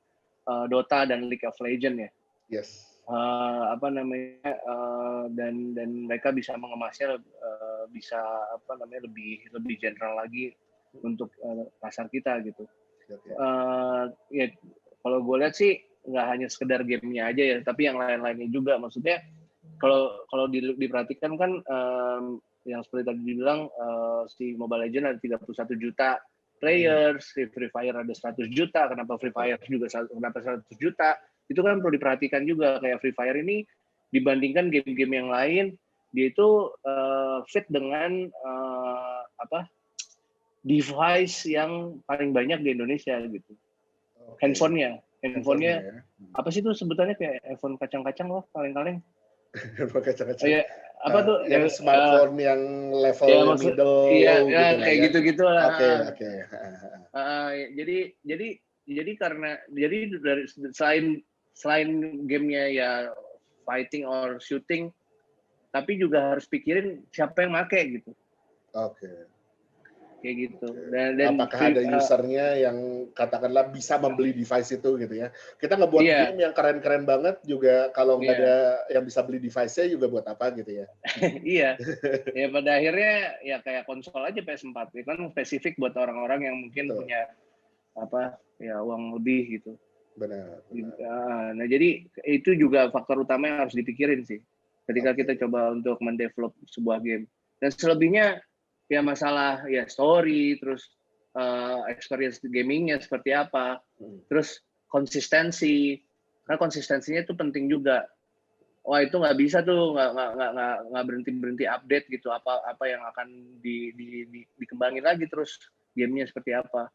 Dota dan League of Legends ya. yes. Apa namanya, dan mereka bisa mengemasnya, bisa apa namanya, lebih lebih general lagi Mhm, untuk, pasar kita gitu. oke. Ya kalau gue lihat sih nggak hanya sekedar gamenya aja ya, tapi yang lain-lainnya juga. Maksudnya kalau kalau diperhatikan kan, yang seperti tadi dibilang, si Mobile Legends ada 31 juta Mhm, players, si Free Fire ada 100 juta, kenapa Free betul. Fire juga kenapa 100 juta, itu kan perlu diperhatikan juga. Kayak Free Fire ini dibandingkan game-game yang lain, dia itu, fit dengan, apa, device yang paling banyak di Indonesia gitu. Oke, Handphonenya, handphone-nya handphonenya ya? Mhm. apa sih tuh sebutannya, kayak handphone kacang-kacang loh, kaleng-kaleng. Pakai kacang-kacang, Ya apa tuh, yang smartphone yang ya levelnya maksud middle iya, low ya gitulah kayak ya? gitu-gitulah, Oke heeh. oke, heeh heeh. Heeh, jadi karena jadi dari selain selain gamenya ya fighting or shooting, tapi juga harus pikirin siapa yang make gitu, Oke kayak gitu. oke. Dan Apakah ada user-nya yang katakanlah bisa membeli device itu gitu ya? Kita ngebuat iya, game yang keren-keren banget juga kalau nggak ada iya, yang bisa beli device-nya juga buat apa gitu ya? iya. Ya pada akhirnya ya kayak konsol aja PS4, itu kan spesifik buat orang-orang yang mungkin Betul, punya apa, ya uang lebih gitu. benar benar. Nah jadi itu juga faktor utama yang harus dipikirin sih, ketika Oke, kita coba untuk mendevelop sebuah game. Dan selebihnya ya masalah ya story, terus experience gamingnya seperti apa, mhm, terus konsistensi, karena konsistensinya itu penting juga. Wah itu nggak bisa tuh, nggak berhenti berhenti update gitu, apa apa yang akan dikembangin lagi terus gamenya seperti apa.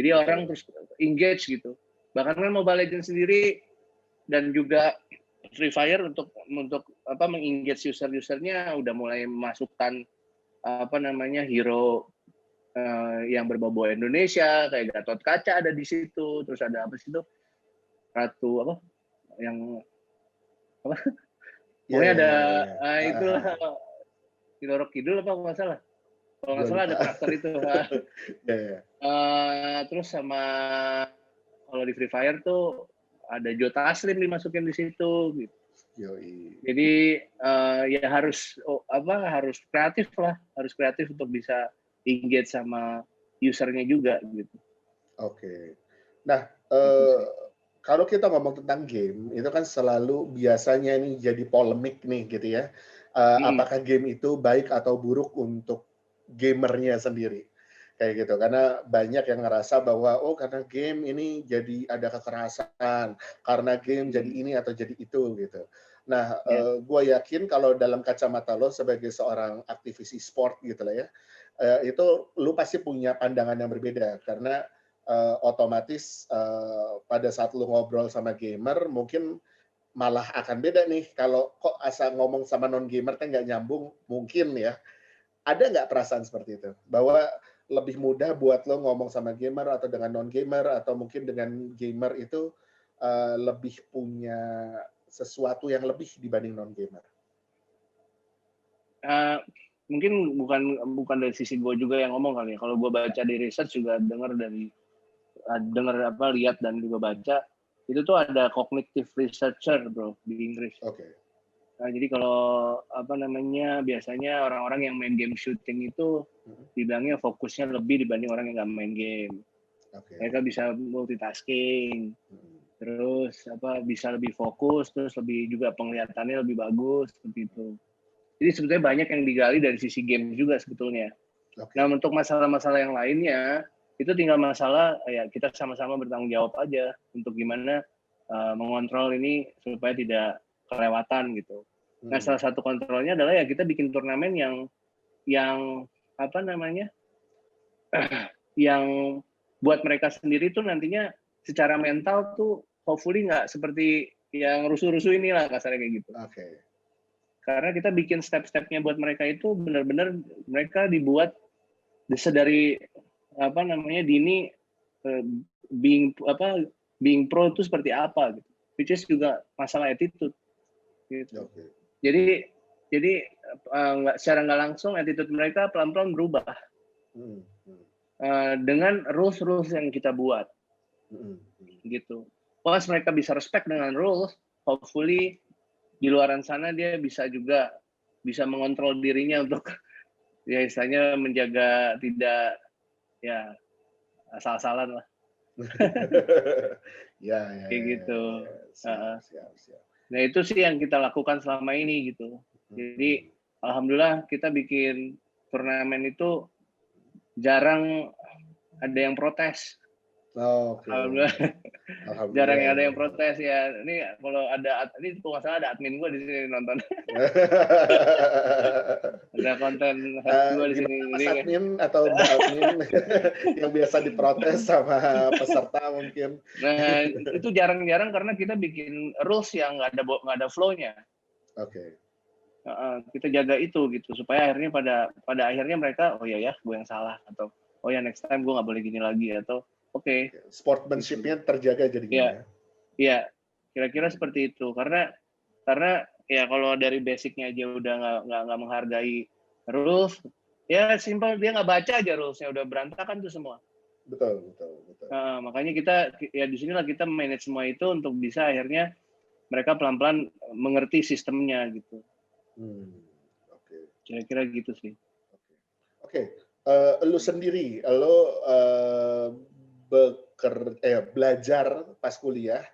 Jadi orang betul. terus engage gitu. Bahkan kan Mobile Legends sendiri dan juga Free Fire untuk apa mengengage user-usernya udah mulai memasukkan apa namanya hero yang berbau Indonesia kayak Gatot Kaca ada di situ, terus ada apa sih itu Ratu apa yang apa Iya pokoknya iya ada iya iya. Heeh itu heeh. Roro Kidul apa nggak salah, kalau Gua nggak salah lupa. ada karakter itu. Iya iya. Terus sama kalau di Free Fire tuh ada Jota Taslim dimasukin di situ gitu. Yoi. Jadi ya harus apa harus kreatif lah, harus kreatif untuk bisa engage sama usernya juga gitu. Oke. Nah, Itu sih. kalau kita ngomong tentang game, itu kan selalu biasanya nih jadi polemik nih gitu ya, Mm-mm. apakah game itu baik atau buruk untuk gamer-nya sendiri, kayak gitu. Karena banyak yang ngerasa bahwa, oh karena game ini jadi ada kekerasan, karena game jadi Mm. ini atau jadi itu gitu. Nah, Ya. gue yakin kalau dalam kacamata lo sebagai seorang aktivis e-sport gitu lah ya, itu lo pasti punya pandangan yang berbeda karena otomatis pada saat lo ngobrol sama gamer mungkin malah akan beda nih kalau kok asal ngomong sama non gamer kan nggak nyambung mungkin ya. Ada nggak perasaan seperti itu? Bahwa lebih mudah buat lo ngomong sama gamer atau dengan non gamer atau mungkin dengan gamer itu lebih punya sesuatu yang lebih dibanding non gamer. Mungkin bukan dari sisi gue juga yang ngomong kali ya. Kalau gue baca di research juga dengar lihat dan juga baca itu tuh ada cognitive researcher bro di Inggris. Oke. Nah, jadi kalau biasanya orang-orang yang main game shooting itu dibilangnya fokusnya lebih dibanding orang yang nggak main game. Okay. Mereka bisa multitasking, terus bisa lebih fokus, terus juga penglihatannya lebih bagus seperti itu. Jadi sebetulnya banyak yang digali dari sisi game juga sebetulnya. Okay. Nah untuk masalah-masalah yang lainnya itu tinggal masalah ya kita sama-sama bertanggung jawab aja untuk gimana mengontrol ini supaya tidak kelewatan gitu. Nah salah satu kontrolnya adalah ya kita bikin turnamen yang yang buat mereka sendiri tuh nantinya secara mental tuh hopefully nggak seperti yang rusuh-rusuh inilah kasarnya kayak gitu. Oke. Okay. Karena kita bikin step-stepnya buat mereka itu benar-benar mereka dibuat dari dini being pro itu seperti apa gitu. Which is juga masalah attitude gitu. Okay. Jadi secara nggak langsung attitude mereka pelan-pelan berubah dengan rules yang kita buat gitu. Once mereka bisa respect dengan rules, hopefully di luaran sana dia bisa mengontrol dirinya untuk ya istilahnya menjaga tidak ya asal-asalan lah. Kayak gitu. Siap. Nah itu sih yang kita lakukan selama ini gitu. Jadi alhamdulillah kita bikin turnamen itu jarang ada yang protes. Okay. Alhamdulillah. Jarang ada yang protes ya. Ini kalau ini masalah ada admin gue di sini nonton. Ada konten gue di sini. Mas admin atau Mbak admin yang biasa diprotes sama peserta mungkin. Nah itu jarang-jarang karena kita bikin rules yang nggak ada flow-nya. Oke. Kita jaga itu gitu supaya akhirnya pada akhirnya mereka oh ya gue yang salah atau oh ya next time gue nggak boleh gini lagi atau Oke. Sportsmanship-nya terjaga jadinya. Iya, kira-kira seperti itu. Karena ya kalau dari basicnya aja udah nggak menghargai rules, ya simpel dia nggak baca aja rulesnya udah berantakan tuh semua. Betul. Nah, makanya kita ya di sinilah kita manage semua itu untuk bisa akhirnya mereka pelan-pelan mengerti sistemnya gitu. Oke. Kira-kira gitu sih. Oke. Lu sendiri, belajar pas kuliah,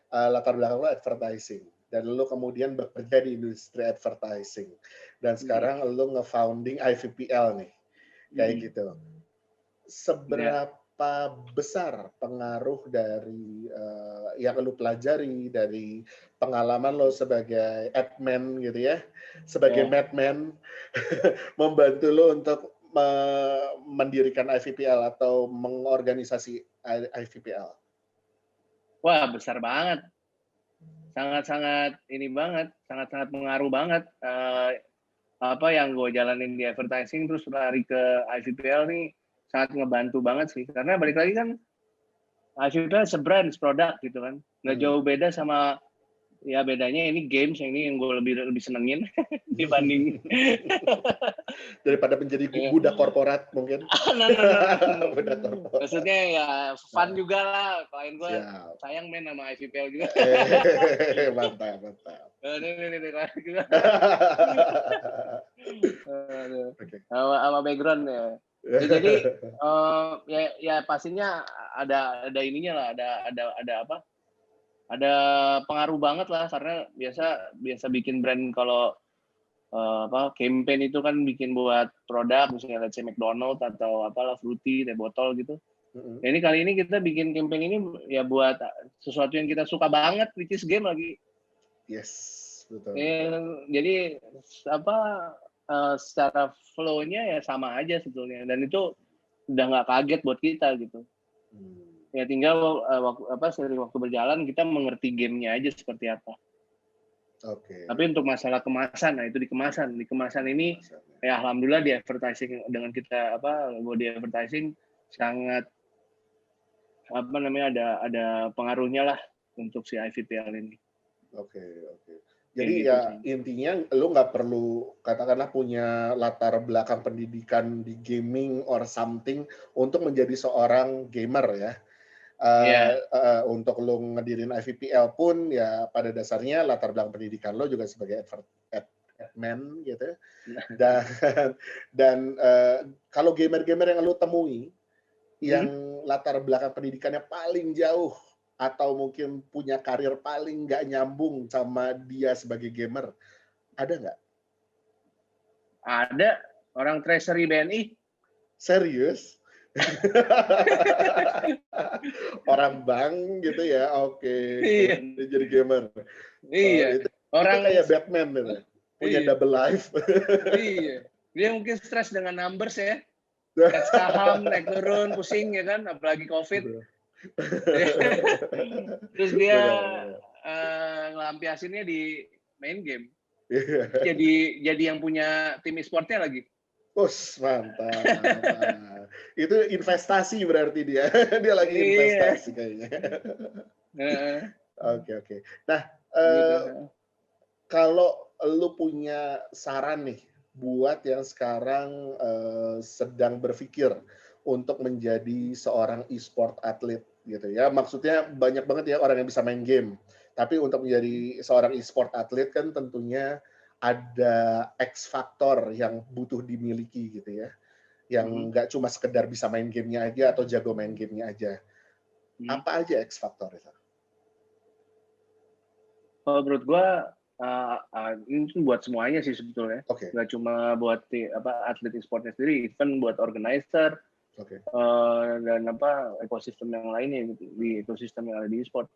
latar belakang lo advertising, dan lo kemudian bekerja di industri advertising, dan sekarang lo nge-founding IVPL nih, kayak gitu. Seberapa besar pengaruh dari yang lo pelajari dari pengalaman lo sebagai admin gitu ya, sebagai madman, membantu lo untuk mendirikan IVPL atau mengorganisasi IVPL? Wah, besar banget. Sangat-sangat sangat-sangat pengaruh banget. Apa yang gue jalanin di advertising terus lari ke IVPL nih sangat ngebantu banget sih. Karena balik lagi kan IVPL se-brand, produk gitu kan. Nggak jauh beda sama ya bedanya ini games yang gue lebih senengin dibanding daripada menjadi budak korporat mungkin. Budak korporat. Maksudnya ya fun juga lah. Klien gue sayang main sama IVPL juga. Mantap. Ini sama background ya. Jadi ya pastinya ada ininya lah, ada apa? Ada pengaruh banget lah karena biasa bikin brand kalau campaign itu kan bikin buat produk misalnya let's say McDonald's atau apalah Fruity teh botol gitu. Nah, ini kali ini kita bikin campaign ini ya buat sesuatu yang kita suka banget which is game lagi. Yes. betul. Jadi apa secara flow-nya ya sama aja sebetulnya, dan itu udah nggak kaget buat kita gitu. Ya tinggal seiring waktu berjalan kita mengerti gamenya aja seperti apa. Oke. Tapi untuk masalah kemasan, nah itu di kemasan ini ya alhamdulillah di advertising dengan kita body advertising sangat ada pengaruhnya lah untuk si IVPL ini. Oke. Jadi gitu ya sih. intinya lo nggak perlu katakanlah punya latar belakang pendidikan di gaming or something untuk menjadi seorang gamer ya. Untuk lo ngedirin IVPL pun ya pada dasarnya latar belakang pendidikan lo juga sebagai admin gitu. Dan kalau gamer-gamer yang lo temui yang latar belakang pendidikannya paling jauh atau mungkin punya karir paling nggak nyambung sama dia sebagai gamer, ada nggak? Ada orang treasury BNI. Serius? Orang bank gitu ya, oke. Iya. Jadi gamer. Iya. Itu Orang kayak Batman gitu, punya double life. Iya. Dia mungkin stres dengan numbers ya. Lihat saham naik turun, pusing ya kan, apalagi COVID. Terus dia ngelampiasinnya di main game. Jadi yang punya tim e-sportnya lagi. Mantap. Itu investasi berarti dia. Dia lagi investasi kayaknya. Oke. Nah, kalau lu punya saran nih buat yang sekarang sedang berpikir untuk menjadi seorang e-sport atlet gitu ya. Maksudnya banyak banget ya orang yang bisa main game. Tapi untuk menjadi seorang e-sport atlet kan tentunya ada X faktor yang butuh dimiliki gitu ya. Yang nggak cuma sekedar bisa main gamenya aja atau jago main gamenya aja. Apa aja X faktor itu? Kalau menurut gua ini buat semuanya sih sebetulnya. Okay. Nggak cuma buat atlet e-sportnya sendiri, even buat organizer dan ekosistem yang lainnya gitu, di ekosistem yang ada di e-sport.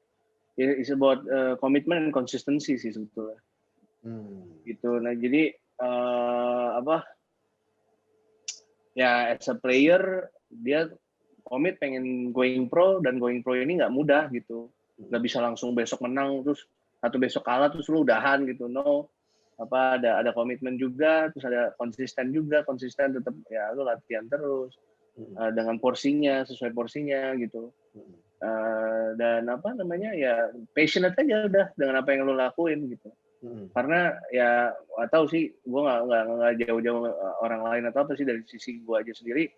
It's about commitment and consistency sih sebetulnya. Gitu. Nah jadi ya as a player dia komit pengen going pro, dan going pro ini nggak mudah gitu. Nggak bisa langsung besok menang terus atau besok kalah terus lu udahan gitu. No, ada komitmen juga, terus ada konsisten tetap ya lu latihan terus dengan porsinya, sesuai porsinya gitu. Dan ya passionate aja udah dengan apa yang lu lakuin gitu. Karena ya nggak tahu sih, gue nggak jauh-jauh orang lain atau apa sih, dari sisi gue aja sendiri.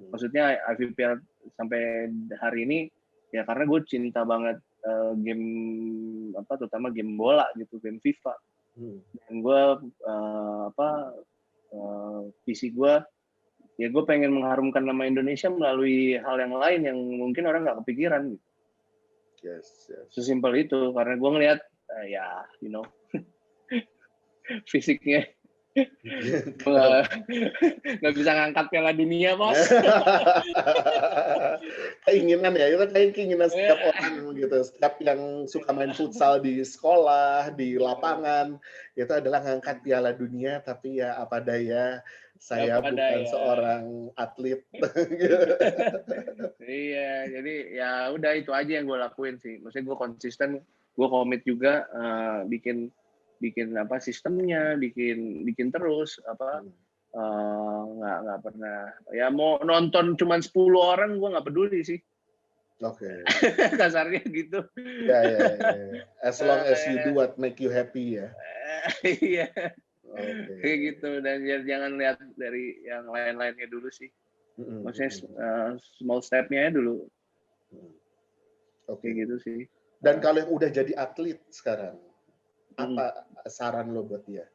Maksudnya IVPL sampai hari ini ya karena gue cinta banget game terutama game bola gitu, game FIFA. Dan gue visi gue ya gue pengen mengharumkan nama Indonesia melalui hal yang lain yang mungkin orang nggak kepikiran gitu. Yes. Sesimpel itu, karena gue ngelihat fisiknya nggak bisa ngangkat Piala Dunia, Bos. Keinginan ya, itu kayak keinginan setiap orang gitu. Setiap yang suka main futsal di sekolah, di lapangan, itu adalah ngangkat Piala Dunia, tapi ya apa daya, saya bukan seorang atlet. Iya, jadi ya udah itu aja yang gue lakuin sih. Maksudnya gue konsisten, gue komit juga bikin sistemnya, bikin terus nggak pernah ya mau nonton cuma 10 orang gue nggak peduli sih. Oke. Kasarnya gitu. Ya. As long as you do what make you happy ya. Iya. Kayak gitu, dan jangan lihat dari yang lain-lainnya dulu sih. Maksudnya small step-nya dulu. Oke. Gitu sih. Dan kalau yang udah jadi atlet sekarang, apa saran lo buat dia?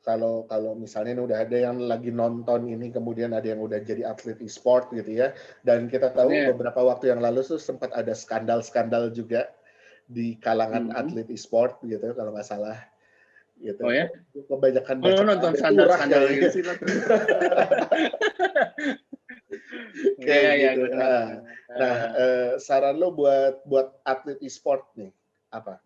Kalau misalnya udah ada yang lagi nonton ini, kemudian ada yang udah jadi atlet e-sport gitu ya, dan kita tahu beberapa waktu yang lalu tuh sempat ada skandal juga di kalangan atlet e-sport gitu kalau nggak salah. Gitu. Oh ya? Kebanyakan nonton skandal gitu sih. Kayak gitu. Nah, saran lo buat atlet e-sport nih apa?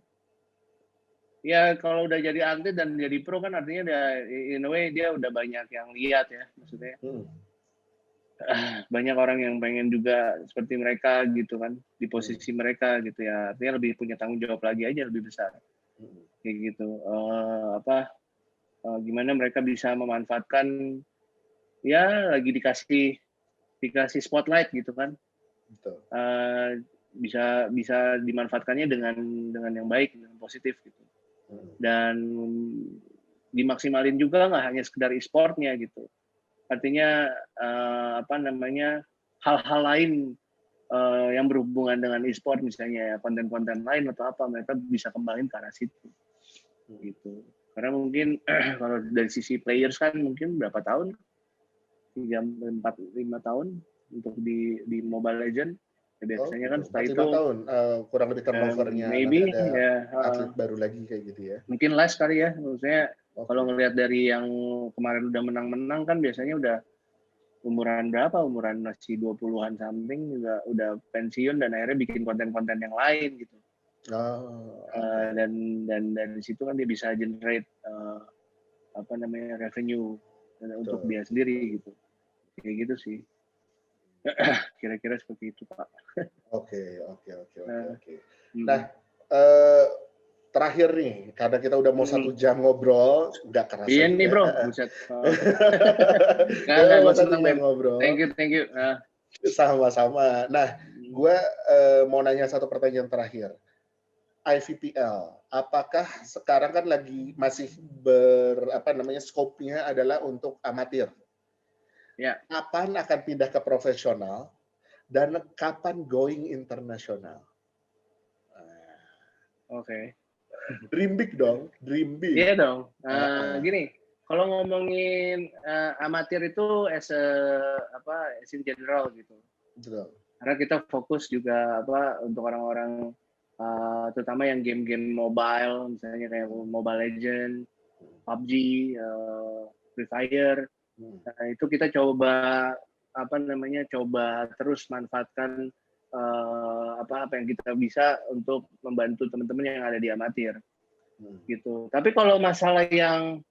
ya kalau udah jadi atlet dan jadi pro kan artinya dia in a way dia udah banyak yang lihat ya, maksudnya banyak orang yang pengen juga seperti mereka gitu kan, di posisi mereka gitu ya, artinya lebih punya tanggung jawab lagi aja, lebih besar kayak gitu. Gimana mereka bisa memanfaatkan ya lagi dikasih spotlight gitu kan. Betul. Bisa dimanfaatkannya dengan yang baik, dengan positif gitu. Dan dimaksimalin juga nggak hanya sekedar e-sportnya gitu. Artinya hal-hal lain yang berhubungan dengan e-sport, misalnya ya, konten-konten lain atau apa, mereka bisa kembangin ke arah situ gitu. Karena mungkin kalau dari sisi players kan mungkin berapa tahun, 3, 4, 5 tahun untuk di Mobile Legend ya, biasanya kan setelah 4-5 itu tahun kurang lebih turnovernya nanti maybe ada ya atlet baru lagi kayak gitu ya. mungkin less kali ya, maksudnya kalau ngelihat dari yang kemarin udah menang-menang kan biasanya udah umuran berapa, umuran masih 20-an something juga udah pensiun dan akhirnya bikin konten-konten yang lain gitu. Dan dari situ kan dia bisa generate revenue untuk dia sendiri gitu. Kayak gitu sih. Kira-kira seperti itu, Pak. Oke. Nah, terakhir nih, karena kita udah mau 1 jam ngobrol, nggak kerasa. Iya nih bro, buset. Nggak, gue senang seneng ngobrol. Thank you. Sama-sama. Nah, gue mau nanya satu pertanyaan terakhir. IVPL, apakah sekarang kan lagi masih scope-nya adalah untuk amatir? Ya. Kapan akan pindah ke profesional dan kapan going internasional? Oke. Dream big dong, dream big. Iya dong. Gini, kalau ngomongin amatir itu as in general gitu. Betul. Karena kita fokus juga untuk orang-orang terutama yang game-game mobile, misalnya kayak Mobile Legend, PUBG, Free Fire. Nah, itu kita coba terus manfaatkan apa yang kita bisa untuk membantu teman-teman yang ada di amatir gitu. Tapi kalau masalah yang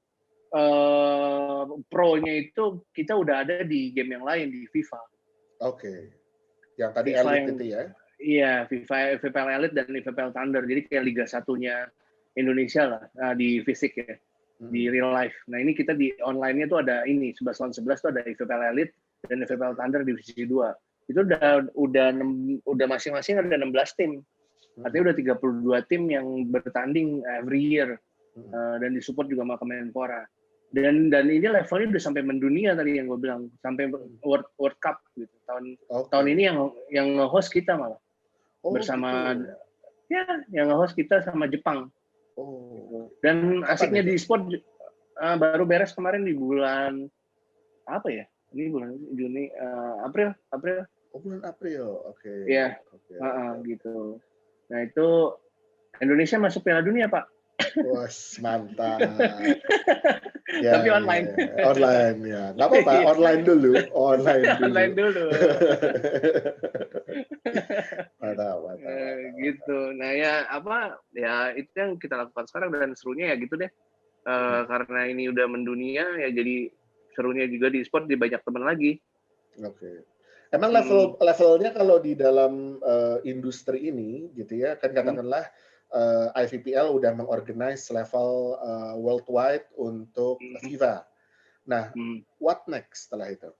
pro-nya itu kita udah ada di game yang lain, di FIFA. Oke. Yang tadi FIFA Elite itu ya? Iya, VPL Elite dan VPL Thunder. Jadi kayak Liga 1-nya Indonesia lah, di fisik ya, di real life. Nah ini kita di online-nya tuh ada ini, 11 lawan 11 tuh ada VPL Elite dan VPL Thunder divisi 2. Itu udah masing-masing ada 16 tim. Artinya udah 32 tim yang bertanding every year. Dan disupport juga sama Kemenpora. Dan ini levelnya udah sampai mendunia tadi yang gue bilang, sampai World Cup gitu. Tahun ini yang nge-host kita malah. Bersama gitu. Ya, yang nge-host kita sama Jepang. Dan asiknya di e-sport baru beres kemarin di bulan apa ya? Ini bulan Juni, April. Bulan April, oke. Iya, gitu. Nah itu Indonesia masuk Piala Dunia, Pak. Wah, mantap. Tapi online. Online ya, nggak apa-apa. Online dulu. Mantap. Gitu. Nah ya itu yang kita lakukan sekarang dan serunya ya gitu deh. Karena ini udah mendunia ya, jadi serunya juga di e-sport di banyak teman lagi. Oke. Emang levelnya kalau di dalam industri ini gitu ya, kan katakanlah IVPL udah mengorganize level worldwide untuk FIFA. Nah, what next setelah itu?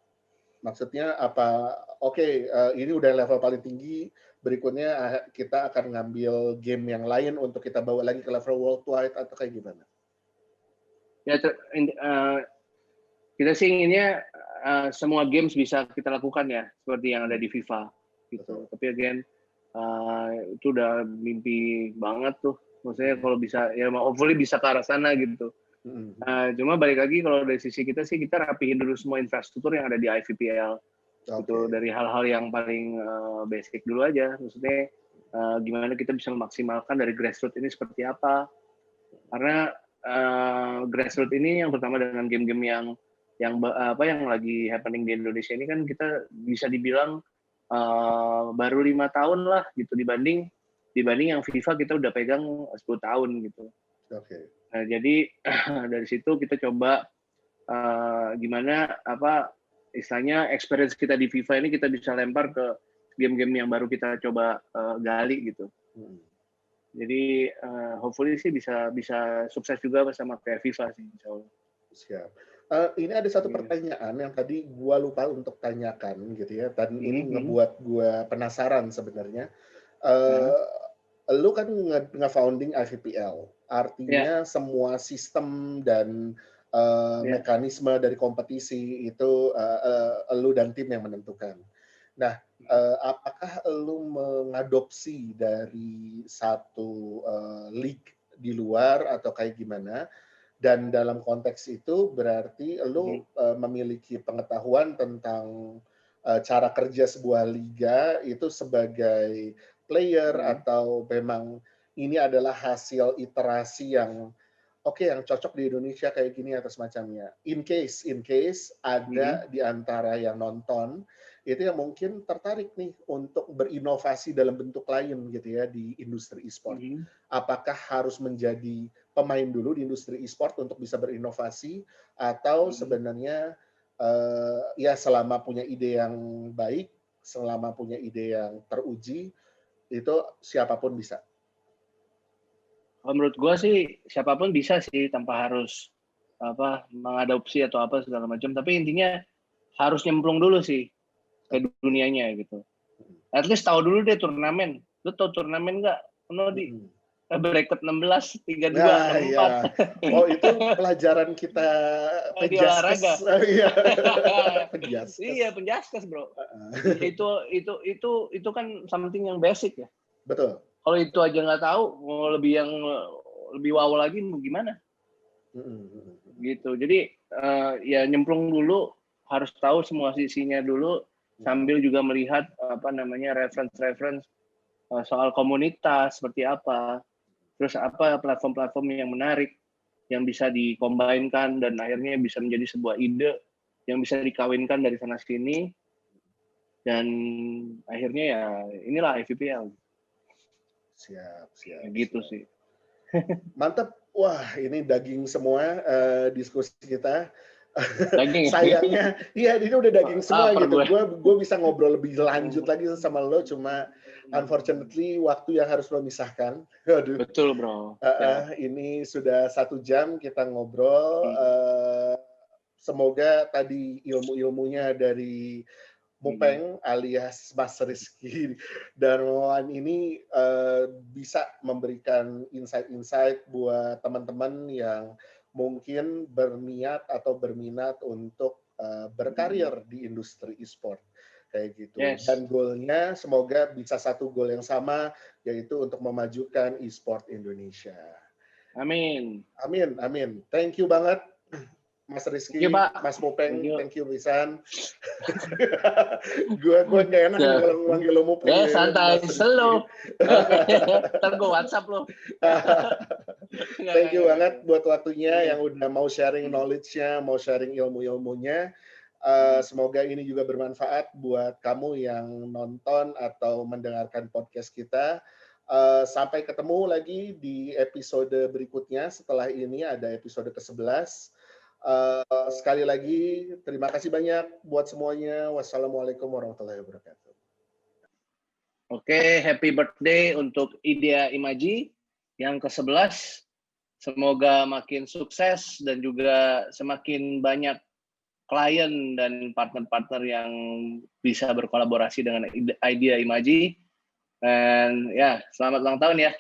Maksudnya apa? Oke, ini udah level paling tinggi. Berikutnya kita akan ngambil game yang lain untuk kita bawa lagi ke level worldwide atau kayak gimana? Ya, kita sih inginnya semua games bisa kita lakukan ya, seperti yang ada di FIFA gitu. Tapi again, itu udah mimpi banget tuh. Maksudnya kalau bisa, ya hopefully bisa ke arah sana gitu. Cuma balik lagi kalau dari sisi kita sih, kita rapihin dulu semua infrastruktur yang ada di IVPL. Gitu, dari hal-hal yang paling basic dulu aja. Maksudnya gimana kita bisa memaksimalkan dari grassroots ini seperti apa. Karena grassroots ini yang terutama dengan game-game yang lagi happening di Indonesia ini kan kita bisa dibilang baru 5 tahun lah gitu dibanding yang FIFA kita udah pegang 10 tahun gitu. Oke. Nah, jadi dari situ kita coba gimana istilahnya experience kita di FIFA ini kita bisa lempar ke game-game yang baru kita coba gali gitu. Jadi hopefully sih bisa sukses juga bersama kayak FIFA sih, insya Allah. Siap. Ini ada satu pertanyaan yang tadi gua lupa untuk tanyakan gitu ya, dan ini ngebuat gua penasaran sebenarnya. Lu kan nge-founding IVPL, artinya semua sistem dan mekanisme dari kompetisi itu lu dan tim yang menentukan. Nah, apakah lu mengadopsi dari satu league di luar atau kayak gimana? Dan dalam konteks itu berarti lu memiliki pengetahuan tentang cara kerja sebuah liga itu sebagai player atau memang ini adalah hasil iterasi yang yang cocok di Indonesia kayak gini atau semacamnya. In case ada di antara yang nonton itu yang mungkin tertarik nih untuk berinovasi dalam bentuk lain gitu ya di industri e-sport. Apakah harus menjadi pemain dulu di industri e-sport untuk bisa berinovasi atau sebenarnya ya selama punya ide yang baik, selama punya ide yang teruji itu siapapun bisa. Menurut gue sih siapapun bisa sih tanpa harus mengadopsi atau apa segala macam, tapi intinya harus nyemplung dulu sih ke dunianya gitu. At least tahu dulu deh turnamen. Lu tahu turnamen nggak? Di bracket 16, 32, 64. Ya. Oh, itu pelajaran kita di olahraga. Iya. Penjaskes, bro. Itu kan something yang basic ya. Betul. Kalau itu aja nggak tahu, mau lebih wow lagi mau gimana? Gitu. Jadi ya nyemplung dulu, harus tahu semua sisinya dulu, sambil juga melihat reference soal komunitas seperti apa, terus apa platform-platform yang menarik yang bisa dikombinkan dan akhirnya bisa menjadi sebuah ide yang bisa dikawinkan dari sana sini, dan akhirnya ya inilah IVPL. Siap. Gitu sih. Mantap. Wah, ini daging semua diskusi kita. Daging. Sayangnya, iya ini udah daging semua gitu. Gue bisa ngobrol lebih lanjut lagi sama lo, cuma unfortunately waktu yang harus memisahkan. Aduh. Betul, bro. Ini sudah 1 jam kita ngobrol. Semoga tadi ilmu-ilmunya dari Mupeng alias Mas Rizky Darmawan ini bisa memberikan insight-insight buat teman-teman yang mungkin berniat atau berminat untuk berkarir di industri e-sport kayak gitu. Dan goalnya semoga bisa satu goal yang sama, yaitu untuk memajukan e-sport Indonesia. Amin. Thank you banget Mas Rizky, Mas Mupeng, thank you pisan. Gue nggak enak kalau manggil lo Mupeng. Ya santai, selo. Ntar gue WhatsApp lo. Thank you banget buat waktunya yang udah mau sharing knowledge-nya, mau sharing ilmu-ilmunya. Semoga ini juga bermanfaat buat kamu yang nonton atau mendengarkan podcast kita. Sampai ketemu lagi di episode berikutnya. Setelah ini ada episode ke-11. Sekali lagi, terima kasih banyak buat semuanya. Wassalamualaikum warahmatullahi wabarakatuh. Oke, happy birthday untuk Idea Imaji yang ke-11. Semoga makin sukses dan juga semakin banyak klien dan partner-partner yang bisa berkolaborasi dengan Idea Imaji. Dan ya, selamat ulang tahun ya.